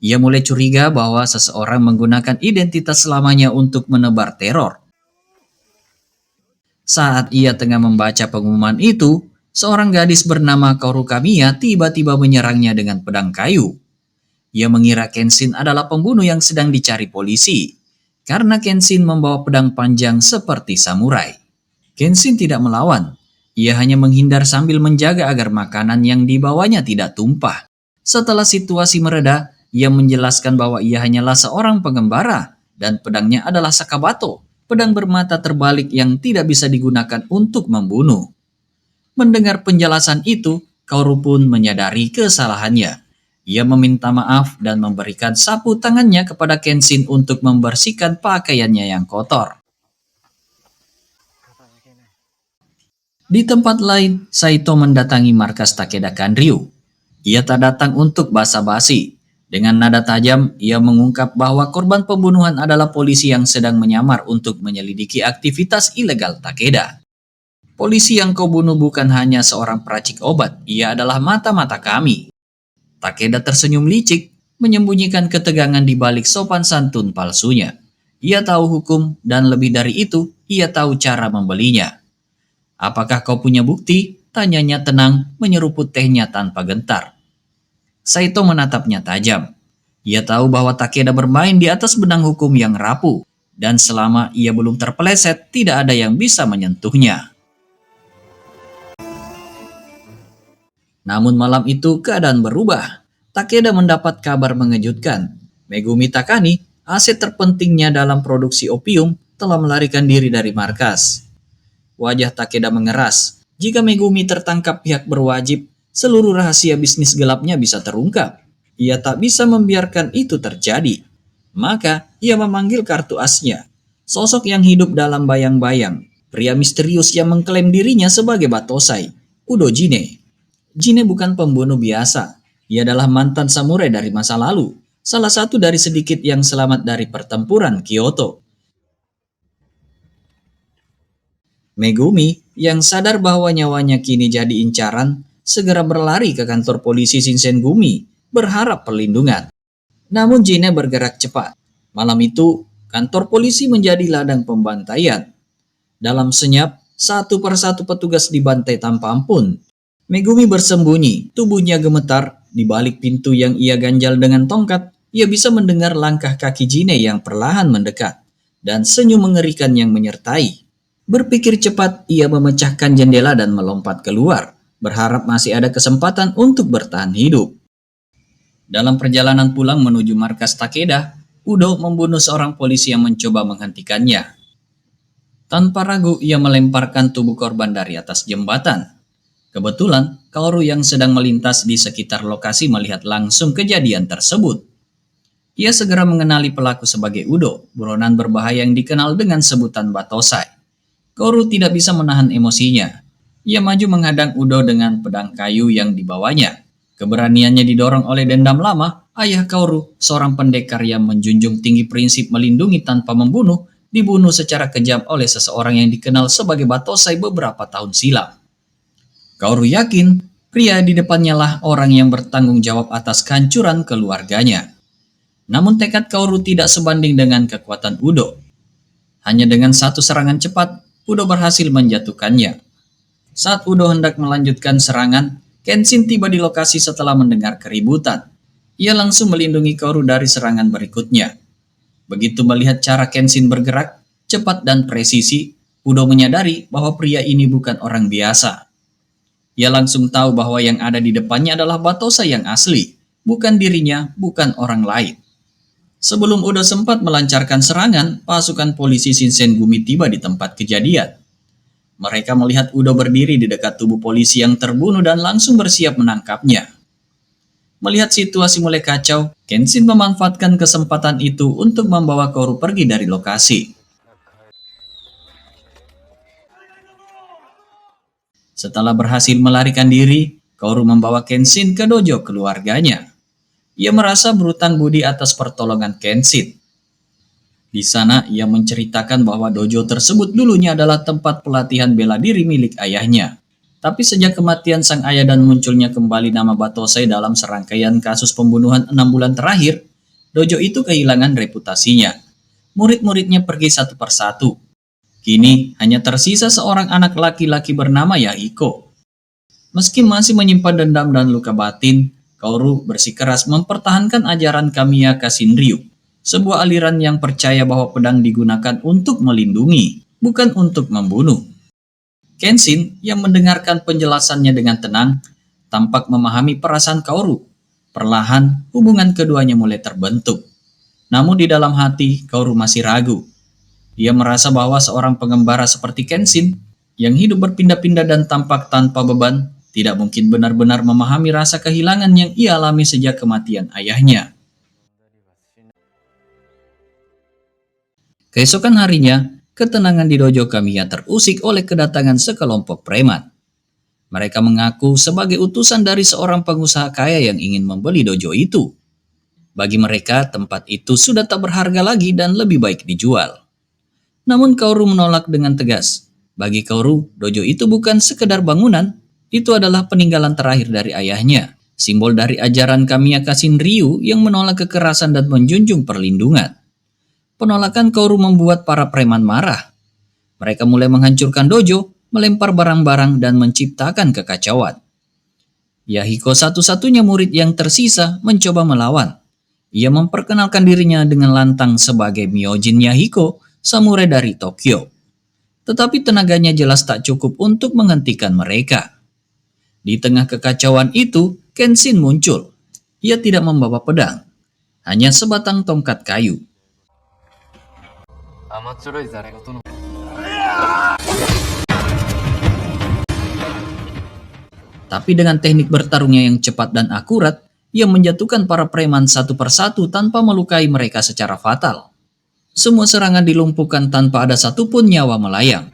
Ia mulai curiga bahwa seseorang menggunakan identitas lamanya untuk menebar teror. Saat ia tengah membaca pengumuman itu, seorang gadis bernama Kaoru Kamiya tiba-tiba menyerangnya dengan pedang kayu. Ia mengira Kenshin adalah pembunuh yang sedang dicari polisi, karena Kenshin membawa pedang panjang seperti samurai. Kenshin tidak melawan, ia hanya menghindar sambil menjaga agar makanan yang dibawanya tidak tumpah. Setelah situasi mereda, ia menjelaskan bahwa ia hanyalah seorang pengembara dan pedangnya adalah Sakabato, pedang bermata terbalik yang tidak bisa digunakan untuk membunuh. Mendengar penjelasan itu, Kaoru pun menyadari kesalahannya. Ia meminta maaf dan memberikan sapu tangannya kepada Kenshin untuk membersihkan pakaiannya yang kotor. Di tempat lain, Saito mendatangi markas Takeda Kanryu. Ia tak datang untuk basa-basi. Dengan nada tajam, ia mengungkap bahwa korban pembunuhan adalah polisi yang sedang menyamar untuk menyelidiki aktivitas ilegal Takeda. Polisi yang kau bunuh bukan hanya seorang peracik obat, ia adalah mata-mata kami. Takeda tersenyum licik, menyembunyikan ketegangan di balik sopan santun palsunya. Ia tahu hukum dan lebih dari itu, ia tahu cara membelinya. Apakah kau punya bukti? Tanyanya tenang, menyeruput tehnya tanpa gentar. Saito menatapnya tajam. Ia tahu bahwa Takeda bermain di atas benang hukum yang rapuh, dan selama ia belum terpeleset, tidak ada yang bisa menyentuhnya. Namun malam itu keadaan berubah. Takeda mendapat kabar mengejutkan. Megumi Takani, aset terpentingnya dalam produksi opium, telah melarikan diri dari markas. Wajah Takeda mengeras. Jika Megumi tertangkap pihak berwajib, seluruh rahasia bisnis gelapnya bisa terungkap. Ia tak bisa membiarkan itu terjadi. Maka, ia memanggil kartu asnya. Sosok yang hidup dalam bayang-bayang. Pria misterius yang mengklaim dirinya sebagai Batosai, Udo Jine. Jine bukan pembunuh biasa. Ia adalah mantan samurai dari masa lalu. Salah satu dari sedikit yang selamat dari pertempuran Kyoto. Megumi, yang sadar bahwa nyawanya kini jadi incaran, segera berlari ke kantor polisi Shinsengumi, berharap perlindungan. Namun Jine bergerak cepat. Malam itu, kantor polisi menjadi ladang pembantaian. Dalam senyap, satu persatu petugas dibantai tanpa ampun. Megumi bersembunyi, tubuhnya gemetar. Di balik pintu yang ia ganjal dengan tongkat, ia bisa mendengar langkah kaki Jine yang perlahan mendekat, dan senyum mengerikan yang menyertai. Berpikir cepat, ia memecahkan jendela dan melompat keluar, berharap masih ada kesempatan untuk bertahan hidup. Dalam perjalanan pulang menuju markas Takeda, Udo membunuh seorang polisi yang mencoba menghentikannya. Tanpa ragu, ia melemparkan tubuh korban dari atas jembatan. Kebetulan, Kaoru yang sedang melintas di sekitar lokasi melihat langsung kejadian tersebut. Ia segera mengenali pelaku sebagai Udo, buronan berbahaya yang dikenal dengan sebutan Batosai. Kaoru tidak bisa menahan emosinya. Ia maju menghadang Udo dengan pedang kayu yang dibawanya. Keberaniannya didorong oleh dendam lama. Ayah Kaoru, seorang pendekar yang menjunjung tinggi prinsip melindungi tanpa membunuh, dibunuh secara kejam oleh seseorang yang dikenal sebagai Batosai beberapa tahun silam. Kaoru yakin Pria di depannya lah orang yang bertanggung jawab atas kehancuran keluarganya. Namun tekad Kaoru tidak sebanding dengan kekuatan Udo. Hanya dengan satu serangan cepat, Udo berhasil menjatuhkannya. Saat Udo hendak melanjutkan serangan, Kenshin tiba di lokasi setelah mendengar keributan. Ia langsung melindungi Kaoru dari serangan berikutnya. Begitu melihat cara Kenshin bergerak, cepat dan presisi, Udo menyadari bahwa pria ini bukan orang biasa. Ia langsung tahu bahwa yang ada di depannya adalah Batosa yang asli, bukan dirinya, bukan orang lain. Sebelum Udo sempat melancarkan serangan, pasukan polisi Shinsengumi tiba di tempat kejadian. Mereka melihat Udo berdiri di dekat tubuh polisi yang terbunuh dan langsung bersiap menangkapnya. Melihat situasi mulai kacau, Kenshin memanfaatkan kesempatan itu untuk membawa Kaoru pergi dari lokasi. Setelah berhasil melarikan diri, Kaoru membawa Kenshin ke dojo keluarganya. Ia merasa berhutang budi atas pertolongan Kenshin. Di sana ia menceritakan bahwa dojo tersebut dulunya adalah tempat pelatihan bela diri milik ayahnya. Tapi sejak kematian sang ayah dan munculnya kembali nama Batosai dalam serangkaian kasus pembunuhan 6 bulan terakhir, dojo itu kehilangan reputasinya. Murid-muridnya pergi satu persatu. Kini hanya tersisa seorang anak laki-laki bernama Yahiko. Meski masih menyimpan dendam dan luka batin, Kaoru bersikeras mempertahankan ajaran Kamiya Kashinryu, sebuah aliran yang percaya bahwa pedang digunakan untuk melindungi, bukan untuk membunuh. Kenshin yang mendengarkan penjelasannya dengan tenang, tampak memahami perasaan Kaoru. Perlahan, hubungan keduanya mulai terbentuk. Namun di dalam hati, Kaoru masih ragu. Ia merasa bahwa seorang pengembara seperti Kenshin, yang hidup berpindah-pindah dan tampak tanpa beban, tidak mungkin benar-benar memahami rasa kehilangan yang ia alami sejak kematian ayahnya. Keesokan harinya, ketenangan di dojo Kamiya terusik oleh kedatangan sekelompok preman. Mereka mengaku sebagai utusan dari seorang pengusaha kaya yang ingin membeli dojo itu. Bagi mereka, tempat itu sudah tak berharga lagi dan lebih baik dijual. Namun Kaoru menolak dengan tegas. Bagi Kaoru, dojo itu bukan sekedar bangunan, itu adalah peninggalan terakhir dari ayahnya, simbol dari ajaran Kamiya Kashinryu yang menolak kekerasan dan menjunjung perlindungan. Penolakan Kaoru membuat para preman marah. Mereka mulai menghancurkan dojo, melempar barang-barang dan menciptakan kekacauan. Yahiko satu-satunya murid yang tersisa mencoba melawan. Ia memperkenalkan dirinya dengan lantang sebagai Myojin Yahiko, samurai dari Tokyo. Tetapi tenaganya jelas tak cukup untuk menghentikan mereka. Di tengah kekacauan itu, Kenshin muncul. Ia tidak membawa pedang, hanya sebatang tongkat kayu. Tapi dengan teknik bertarungnya yang cepat dan akurat, ia menjatuhkan para preman satu persatu tanpa melukai mereka secara fatal. Semua serangan dilumpuhkan tanpa ada satupun nyawa melayang.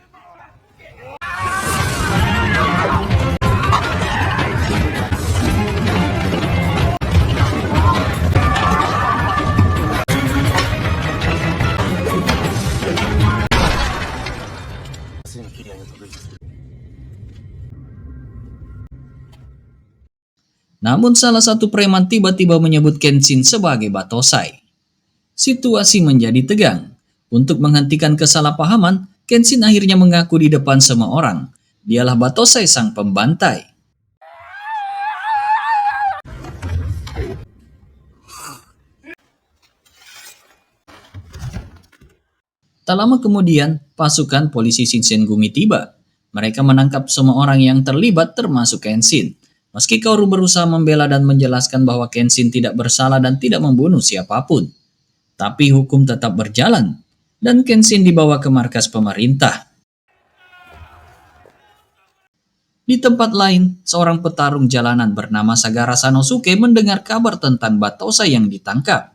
Namun salah satu preman tiba-tiba menyebut Kenshin sebagai Batosai. Situasi menjadi tegang. Untuk menghentikan kesalahpahaman, Kenshin akhirnya mengaku di depan semua orang. Dialah Batosai sang pembantai. Tak lama kemudian, pasukan polisi Shinsengumi tiba. Mereka menangkap semua orang yang terlibat termasuk Kenshin. Meski Kaoru berusaha membela dan menjelaskan bahwa Kenshin tidak bersalah dan tidak membunuh siapapun. Tapi hukum tetap berjalan, dan Kenshin dibawa ke markas pemerintah. Di tempat lain, seorang petarung jalanan bernama Sagara Sanosuke mendengar kabar tentang Batosai yang ditangkap.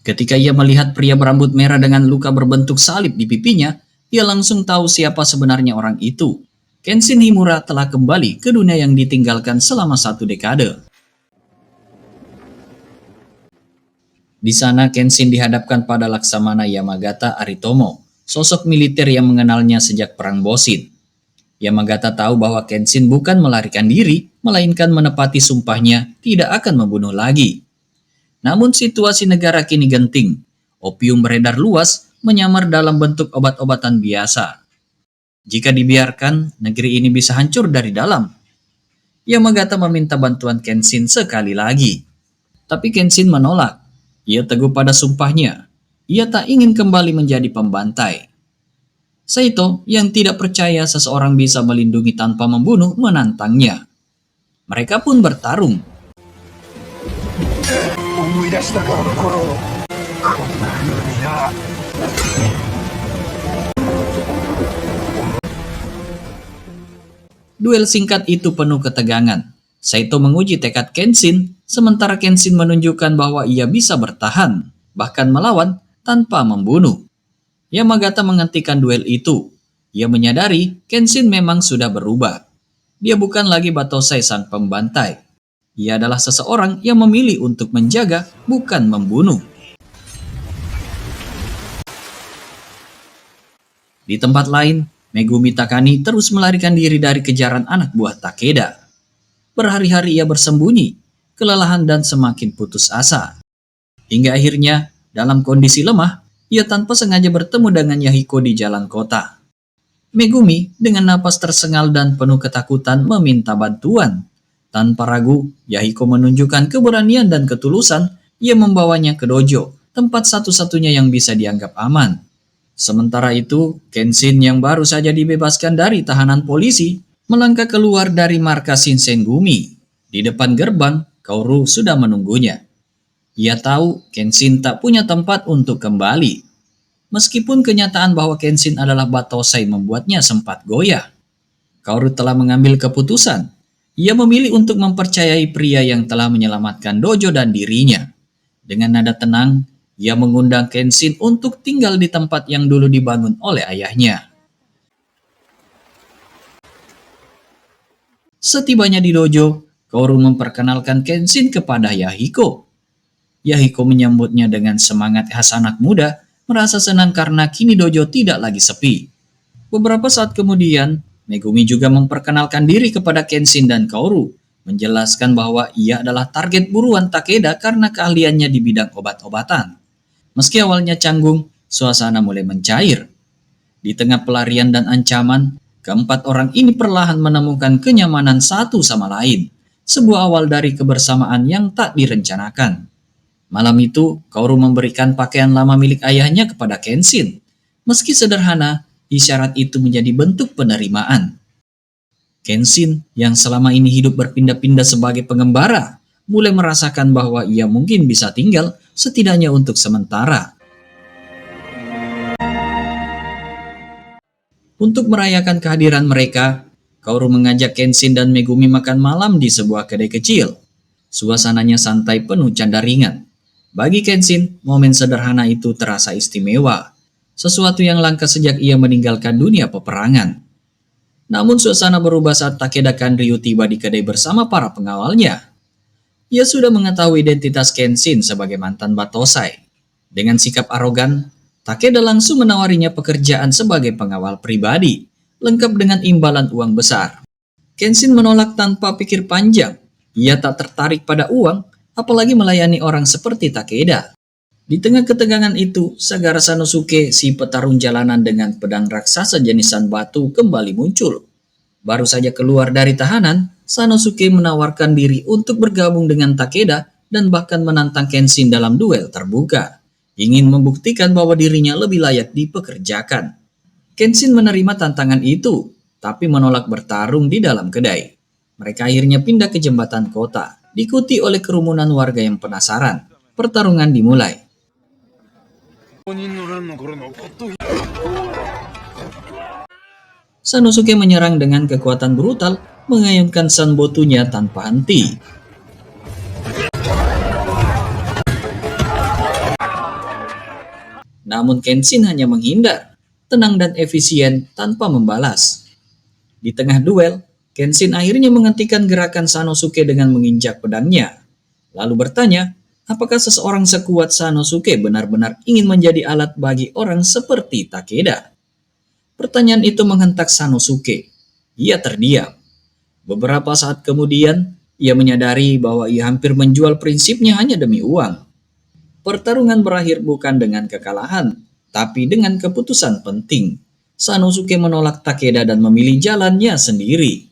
Ketika ia melihat pria berambut merah dengan luka berbentuk salib di pipinya, ia langsung tahu siapa sebenarnya orang itu. Kenshin Himura telah kembali ke dunia yang ditinggalkan selama 1 dekade. Di sana Kenshin dihadapkan pada Laksamana Yamagata Aritomo, sosok militer yang mengenalnya sejak Perang Boshin. Yamagata tahu bahwa Kenshin bukan melarikan diri, melainkan menepati sumpahnya tidak akan membunuh lagi. Namun situasi negara kini genting. Opium beredar luas, menyamar dalam bentuk obat-obatan biasa. Jika dibiarkan, negeri ini bisa hancur dari dalam. Yamagata meminta bantuan Kenshin sekali lagi. Tapi Kenshin menolak. Ia teguh pada sumpahnya. Ia tak ingin kembali menjadi pembantai. Saito yang tidak percaya seseorang bisa melindungi tanpa membunuh menantangnya. Mereka pun bertarung. Duel singkat itu penuh ketegangan. Saito menguji tekad Kenshin, sementara Kenshin menunjukkan bahwa ia bisa bertahan, bahkan melawan tanpa membunuh. Yamagata menghentikan duel itu. Ia menyadari Kenshin memang sudah berubah. Dia bukan lagi Batosai sang pembantai. Ia adalah seseorang yang memilih untuk menjaga, bukan membunuh. Di tempat lain, Megumi Takani terus melarikan diri dari kejaran anak buah Takeda. Berhari-hari ia bersembunyi, kelelahan dan semakin putus asa. Hingga akhirnya, dalam kondisi lemah, ia tanpa sengaja bertemu dengan Yahiko di jalan kota. Megumi dengan napas tersengal dan penuh ketakutan meminta bantuan. Tanpa ragu, Yahiko menunjukkan keberanian dan ketulusan. Ia membawanya ke dojo, tempat satu-satunya yang bisa dianggap aman. Sementara itu, Kenshin yang baru saja dibebaskan dari tahanan polisi melangkah keluar dari markas Shinsengumi. Di depan gerbang, Kaoru sudah menunggunya. Ia tahu Kenshin tak punya tempat untuk kembali. Meskipun kenyataan bahwa Kenshin adalah Batosai membuatnya sempat goyah. Kaoru telah mengambil keputusan. Ia memilih untuk mempercayai pria yang telah menyelamatkan dojo dan dirinya. Dengan nada tenang, ia mengundang Kenshin untuk tinggal di tempat yang dulu dibangun oleh ayahnya. Setibanya di dojo, Kaoru memperkenalkan Kenshin kepada Yahiko. Yahiko menyambutnya dengan semangat khas anak muda, merasa senang karena kini dojo tidak lagi sepi. Beberapa saat kemudian, Megumi juga memperkenalkan diri kepada Kenshin dan Kaoru, menjelaskan bahwa ia adalah target buruan Takeda karena keahliannya di bidang obat-obatan. Meski awalnya canggung, suasana mulai mencair. Di tengah pelarian dan ancaman, keempat orang ini perlahan menemukan kenyamanan satu sama lain, sebuah awal dari kebersamaan yang tak direncanakan. Malam itu, Kaoru memberikan pakaian lama milik ayahnya kepada Kenshin. Meski sederhana, isyarat itu menjadi bentuk penerimaan. Kenshin, yang selama ini hidup berpindah-pindah sebagai pengembara, mulai merasakan bahwa ia mungkin bisa tinggal, setidaknya untuk sementara. Untuk merayakan kehadiran mereka, Kaoru mengajak Kenshin dan Megumi makan malam di sebuah kedai kecil. Suasananya santai penuh canda ringan. Bagi Kenshin, momen sederhana itu terasa istimewa. Sesuatu yang langka sejak ia meninggalkan dunia peperangan. Namun suasana berubah saat Takeda Kanryu tiba di kedai bersama para pengawalnya. Ia sudah mengetahui identitas Kenshin sebagai mantan Batosai. Dengan sikap arogan, Takeda langsung menawarinya pekerjaan sebagai pengawal pribadi, lengkap dengan imbalan uang besar. Kenshin menolak tanpa pikir panjang. Ia tak tertarik pada uang, apalagi melayani orang seperti Takeda. Di tengah ketegangan itu, Sagara Sanosuke, si petarung jalanan dengan pedang raksasa jenisan batu, kembali muncul. Baru saja keluar dari tahanan, Sanosuke menawarkan diri untuk bergabung dengan Takeda dan bahkan menantang Kenshin dalam duel terbuka. Ingin membuktikan bahwa dirinya lebih layak dipekerjakan. Kenshin menerima tantangan itu, tapi menolak bertarung di dalam kedai. Mereka akhirnya pindah ke jembatan kota, diikuti oleh kerumunan warga yang penasaran. Pertarungan dimulai. Sanosuke menyerang dengan kekuatan brutal, mengayunkan sanbotunya tanpa henti. Namun Kenshin hanya menghindar, tenang dan efisien tanpa membalas. Di tengah duel, Kenshin akhirnya menghentikan gerakan Sanosuke dengan menginjak pedangnya. Lalu bertanya, apakah seseorang sekuat Sanosuke benar-benar ingin menjadi alat bagi orang seperti Takeda? Pertanyaan itu menghentak Sanosuke. Ia terdiam. Beberapa saat kemudian, ia menyadari bahwa ia hampir menjual prinsipnya hanya demi uang. Pertarungan berakhir bukan dengan kekalahan, tapi dengan keputusan penting. Sanosuke menolak Takeda dan memilih jalannya sendiri.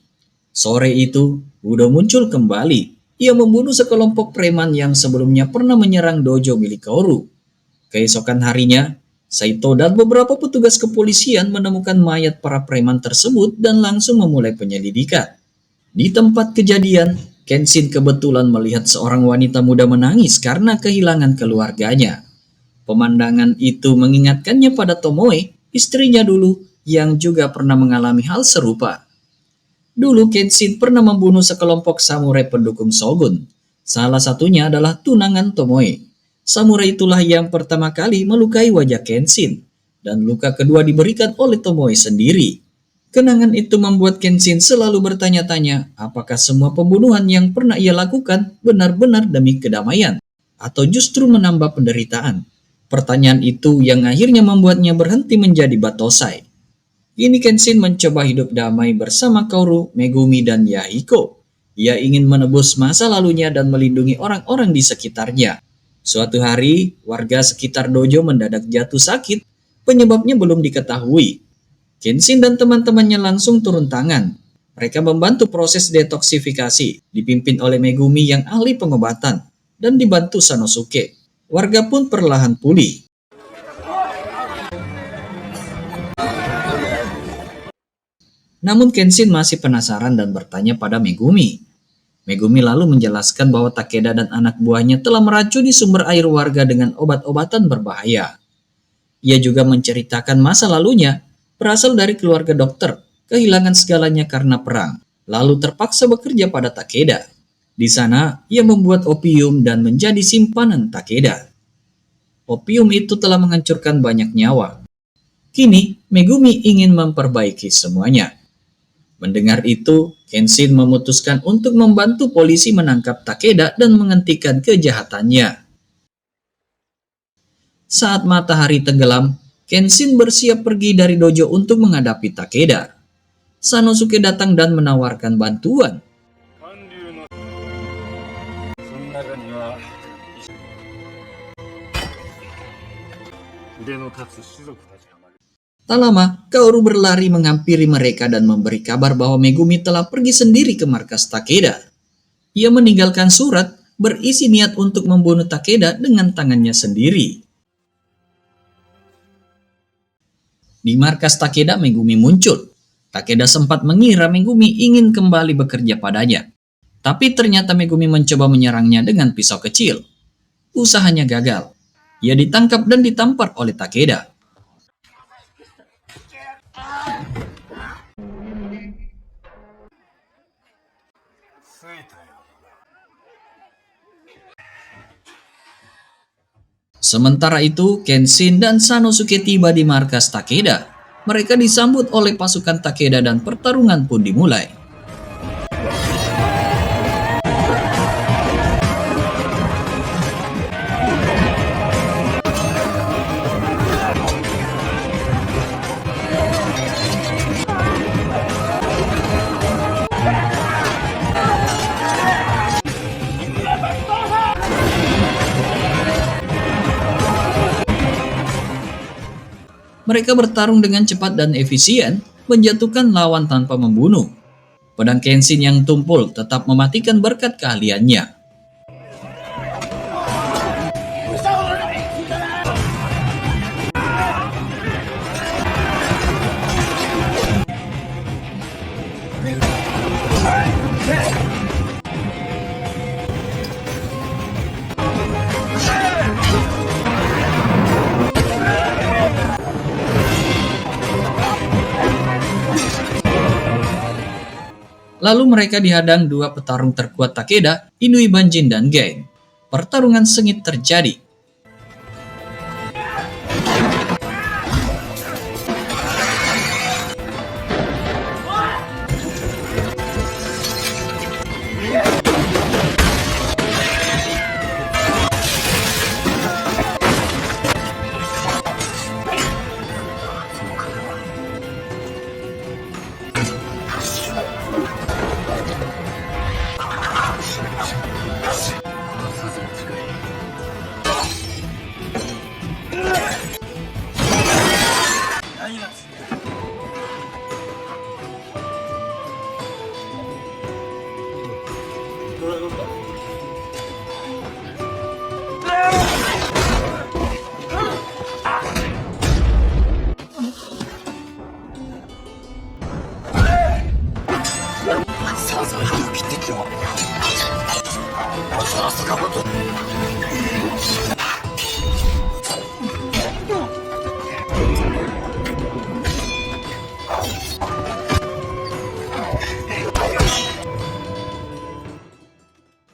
Sore itu, Budo muncul kembali. Ia membunuh sekelompok preman yang sebelumnya pernah menyerang dojo milik Kaoru. Keesokan harinya, Saito dan beberapa petugas kepolisian menemukan mayat para preman tersebut dan langsung memulai penyelidikan. Di tempat kejadian, Kenshin kebetulan melihat seorang wanita muda menangis karena kehilangan keluarganya. Pemandangan itu mengingatkannya pada Tomoe, istrinya dulu, yang juga pernah mengalami hal serupa. Dulu Kenshin pernah membunuh sekelompok samurai pendukung Shogun. Salah satunya adalah tunangan Tomoe. Samurai itulah yang pertama kali melukai wajah Kenshin, dan luka kedua diberikan oleh Tomoe sendiri. Kenangan itu membuat Kenshin selalu bertanya-tanya apakah semua pembunuhan yang pernah ia lakukan benar-benar demi kedamaian, atau justru menambah penderitaan. Pertanyaan itu yang akhirnya membuatnya berhenti menjadi Batosai. Kini Kenshin mencoba hidup damai bersama Kaoru, Megumi, dan Yahiko. Ia ingin menebus masa lalunya dan melindungi orang-orang di sekitarnya. Suatu hari, warga sekitar dojo mendadak jatuh sakit, penyebabnya belum diketahui. Kenshin dan teman-temannya langsung turun tangan. Mereka membantu proses detoksifikasi, dipimpin oleh Megumi yang ahli pengobatan, dan dibantu Sanosuke. Warga pun perlahan pulih. Namun Kenshin masih penasaran dan bertanya pada Megumi. Megumi lalu menjelaskan bahwa Takeda dan anak buahnya telah meracuni sumber air warga dengan obat-obatan berbahaya. Ia juga menceritakan masa lalunya, berasal dari keluarga dokter, kehilangan segalanya karena perang, lalu terpaksa bekerja pada Takeda. Di sana, ia membuat opium dan menjadi simpanan Takeda. Opium itu telah menghancurkan banyak nyawa. Kini, Megumi ingin memperbaiki semuanya. Mendengar itu, Kenshin memutuskan untuk membantu polisi menangkap Takeda dan menghentikan kejahatannya. Saat matahari tenggelam, Kenshin bersiap pergi dari dojo untuk menghadapi Takeda. Sanosuke datang dan menawarkan bantuan. 韓流のその中には腕の立つ士族たちが紛れ Tak lama, Kaoru berlari menghampiri mereka dan memberi kabar bahwa Megumi telah pergi sendiri ke markas Takeda. Ia meninggalkan surat berisi niat untuk membunuh Takeda dengan tangannya sendiri. Di markas Takeda, Megumi muncul. Takeda sempat mengira Megumi ingin kembali bekerja padanya. Tapi ternyata Megumi mencoba menyerangnya dengan pisau kecil. Usahanya gagal. Ia ditangkap dan ditampar oleh Takeda. Sementara itu, Kenshin dan Sanosuke tiba di markas Takeda. Mereka disambut oleh pasukan Takeda dan pertarungan pun dimulai. Mereka bertarung dengan cepat dan efisien, menjatuhkan lawan tanpa membunuh. Pedang Kenshin yang tumpul tetap mematikan berkat keahliannya. Lalu mereka dihadang dua petarung terkuat Takeda, Inui Banjin dan Gen. Pertarungan sengit terjadi.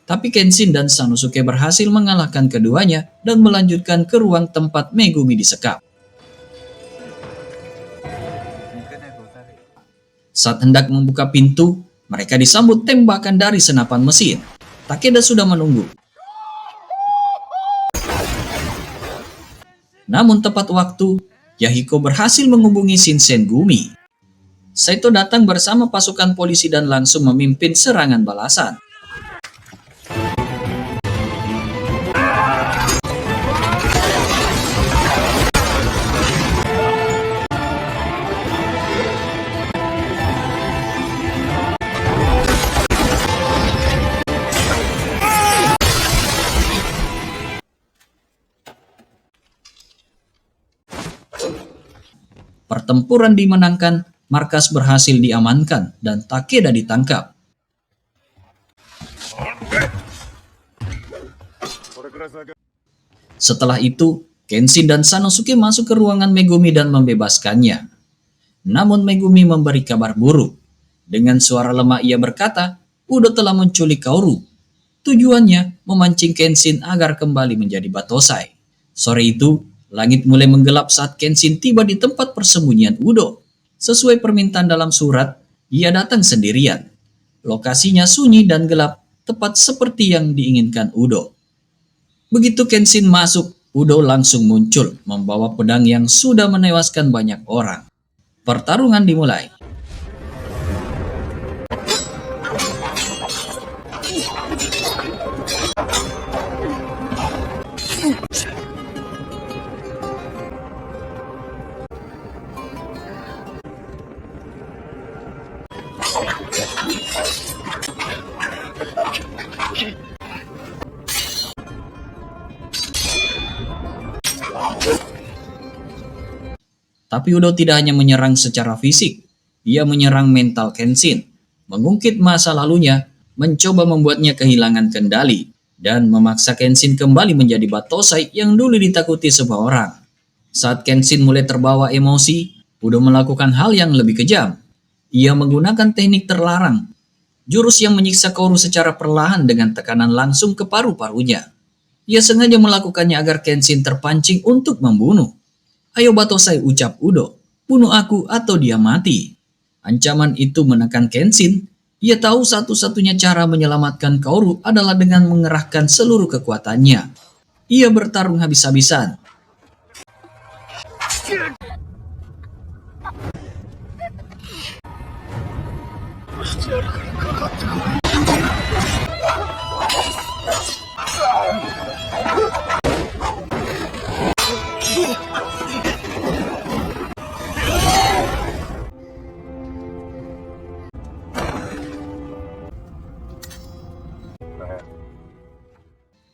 Tapi Kenshin dan Sanosuke berhasil mengalahkan keduanya dan melanjutkan ke ruang tempat Megumi disekap. Saat hendak membuka pintu, mereka disambut tembakan dari senapan mesin. Takeda sudah menunggu. Namun tepat waktu, Yahiko berhasil menghubungi Shinsengumi. Saito datang bersama pasukan polisi dan langsung memimpin serangan balasan. Pertempuran dimenangkan, markas berhasil diamankan, dan Takeda ditangkap. Setelah itu, Kenshin dan Sanosuke masuk ke ruangan Megumi dan membebaskannya. Namun Megumi memberi kabar buruk. Dengan suara lemah ia berkata, Udo telah menculik Kaoru. Tujuannya memancing Kenshin agar kembali menjadi Batosai. Sore itu, langit mulai menggelap saat Kenshin tiba di tempat persembunyian Udo. Sesuai permintaan dalam surat, ia datang sendirian. Lokasinya sunyi dan gelap, tepat seperti yang diinginkan Udo. Begitu Kenshin masuk, Udo langsung muncul, membawa pedang yang sudah menewaskan banyak orang. Pertarungan dimulai. Tapi Udo tidak hanya menyerang secara fisik, ia menyerang mental Kenshin, mengungkit masa lalunya, mencoba membuatnya kehilangan kendali, dan memaksa Kenshin kembali menjadi Batosai yang dulu ditakuti semua orang. Saat Kenshin mulai terbawa emosi, Udo melakukan hal yang lebih kejam. Ia menggunakan teknik terlarang, jurus yang menyiksa Kaoru secara perlahan dengan tekanan langsung ke paru-parunya. Ia sengaja melakukannya agar Kenshin terpancing untuk membunuh. Ayo Batosai, ucap Udo, bunuh aku atau dia mati. Ancaman itu menekan Kenshin. Ia tahu satu-satunya cara menyelamatkan Kaoru adalah dengan mengerahkan seluruh kekuatannya. Ia bertarung habis-habisan.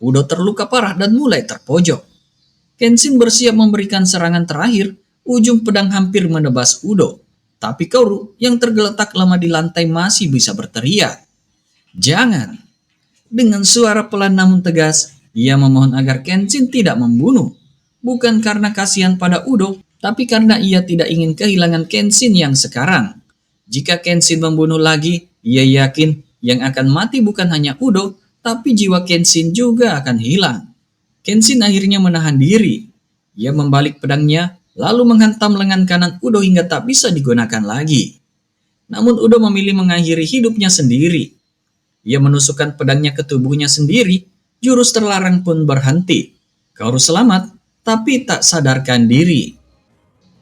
Udo terluka parah dan mulai terpojok. Kenshin bersiap memberikan serangan terakhir, ujung pedang hampir menebas Udo. Tapi Kaoru yang tergeletak lama di lantai masih bisa berteriak. Jangan! Dengan suara pelan namun tegas, ia memohon agar Kenshin tidak membunuh. Bukan karena kasihan pada Udo, tapi karena ia tidak ingin kehilangan Kenshin yang sekarang. Jika Kenshin membunuh lagi, ia yakin yang akan mati bukan hanya Udo, tapi jiwa Kenshin juga akan hilang. Kenshin akhirnya menahan diri. Ia membalik pedangnya, lalu menghantam lengan kanan Udo hingga tak bisa digunakan lagi. Namun Udo memilih mengakhiri hidupnya sendiri. Ia menusukkan pedangnya ke tubuhnya sendiri, jurus terlarang pun berhenti. Kaoru selamat, tapi tak sadarkan diri.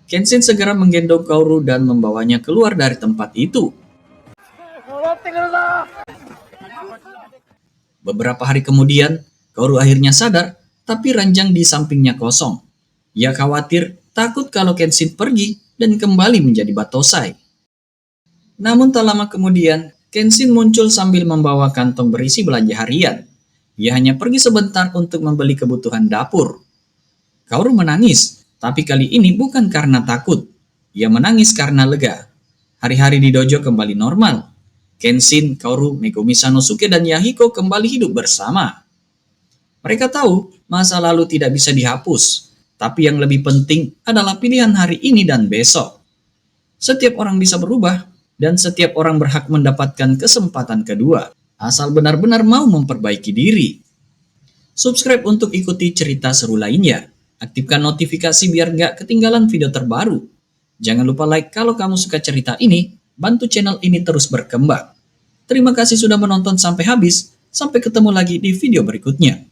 Kenshin segera menggendong Kaoru dan membawanya keluar dari tempat itu. Beberapa hari kemudian, Kaoru akhirnya sadar, tapi ranjang di sampingnya kosong. Ia khawatir, takut kalau Kenshin pergi, dan kembali menjadi Batosai. Namun tak lama kemudian, Kenshin muncul sambil membawa kantong berisi belanja harian. Ia hanya pergi sebentar untuk membeli kebutuhan dapur. Kaoru menangis, tapi kali ini bukan karena takut. Ia menangis karena lega. Hari-hari di dojo kembali normal. Kenshin, Kaoru, Megumi Sanosuke, dan Yahiko kembali hidup bersama. Mereka tahu masa lalu tidak bisa dihapus, tapi yang lebih penting adalah pilihan hari ini dan besok. Setiap orang bisa berubah, dan setiap orang berhak mendapatkan kesempatan kedua, asal benar-benar mau memperbaiki diri. Subscribe untuk ikuti cerita seru lainnya. Aktifkan notifikasi biar nggak ketinggalan video terbaru. Jangan lupa like kalau kamu suka cerita ini, bantu channel ini terus berkembang. Terima kasih sudah menonton sampai habis, sampai ketemu lagi di video berikutnya.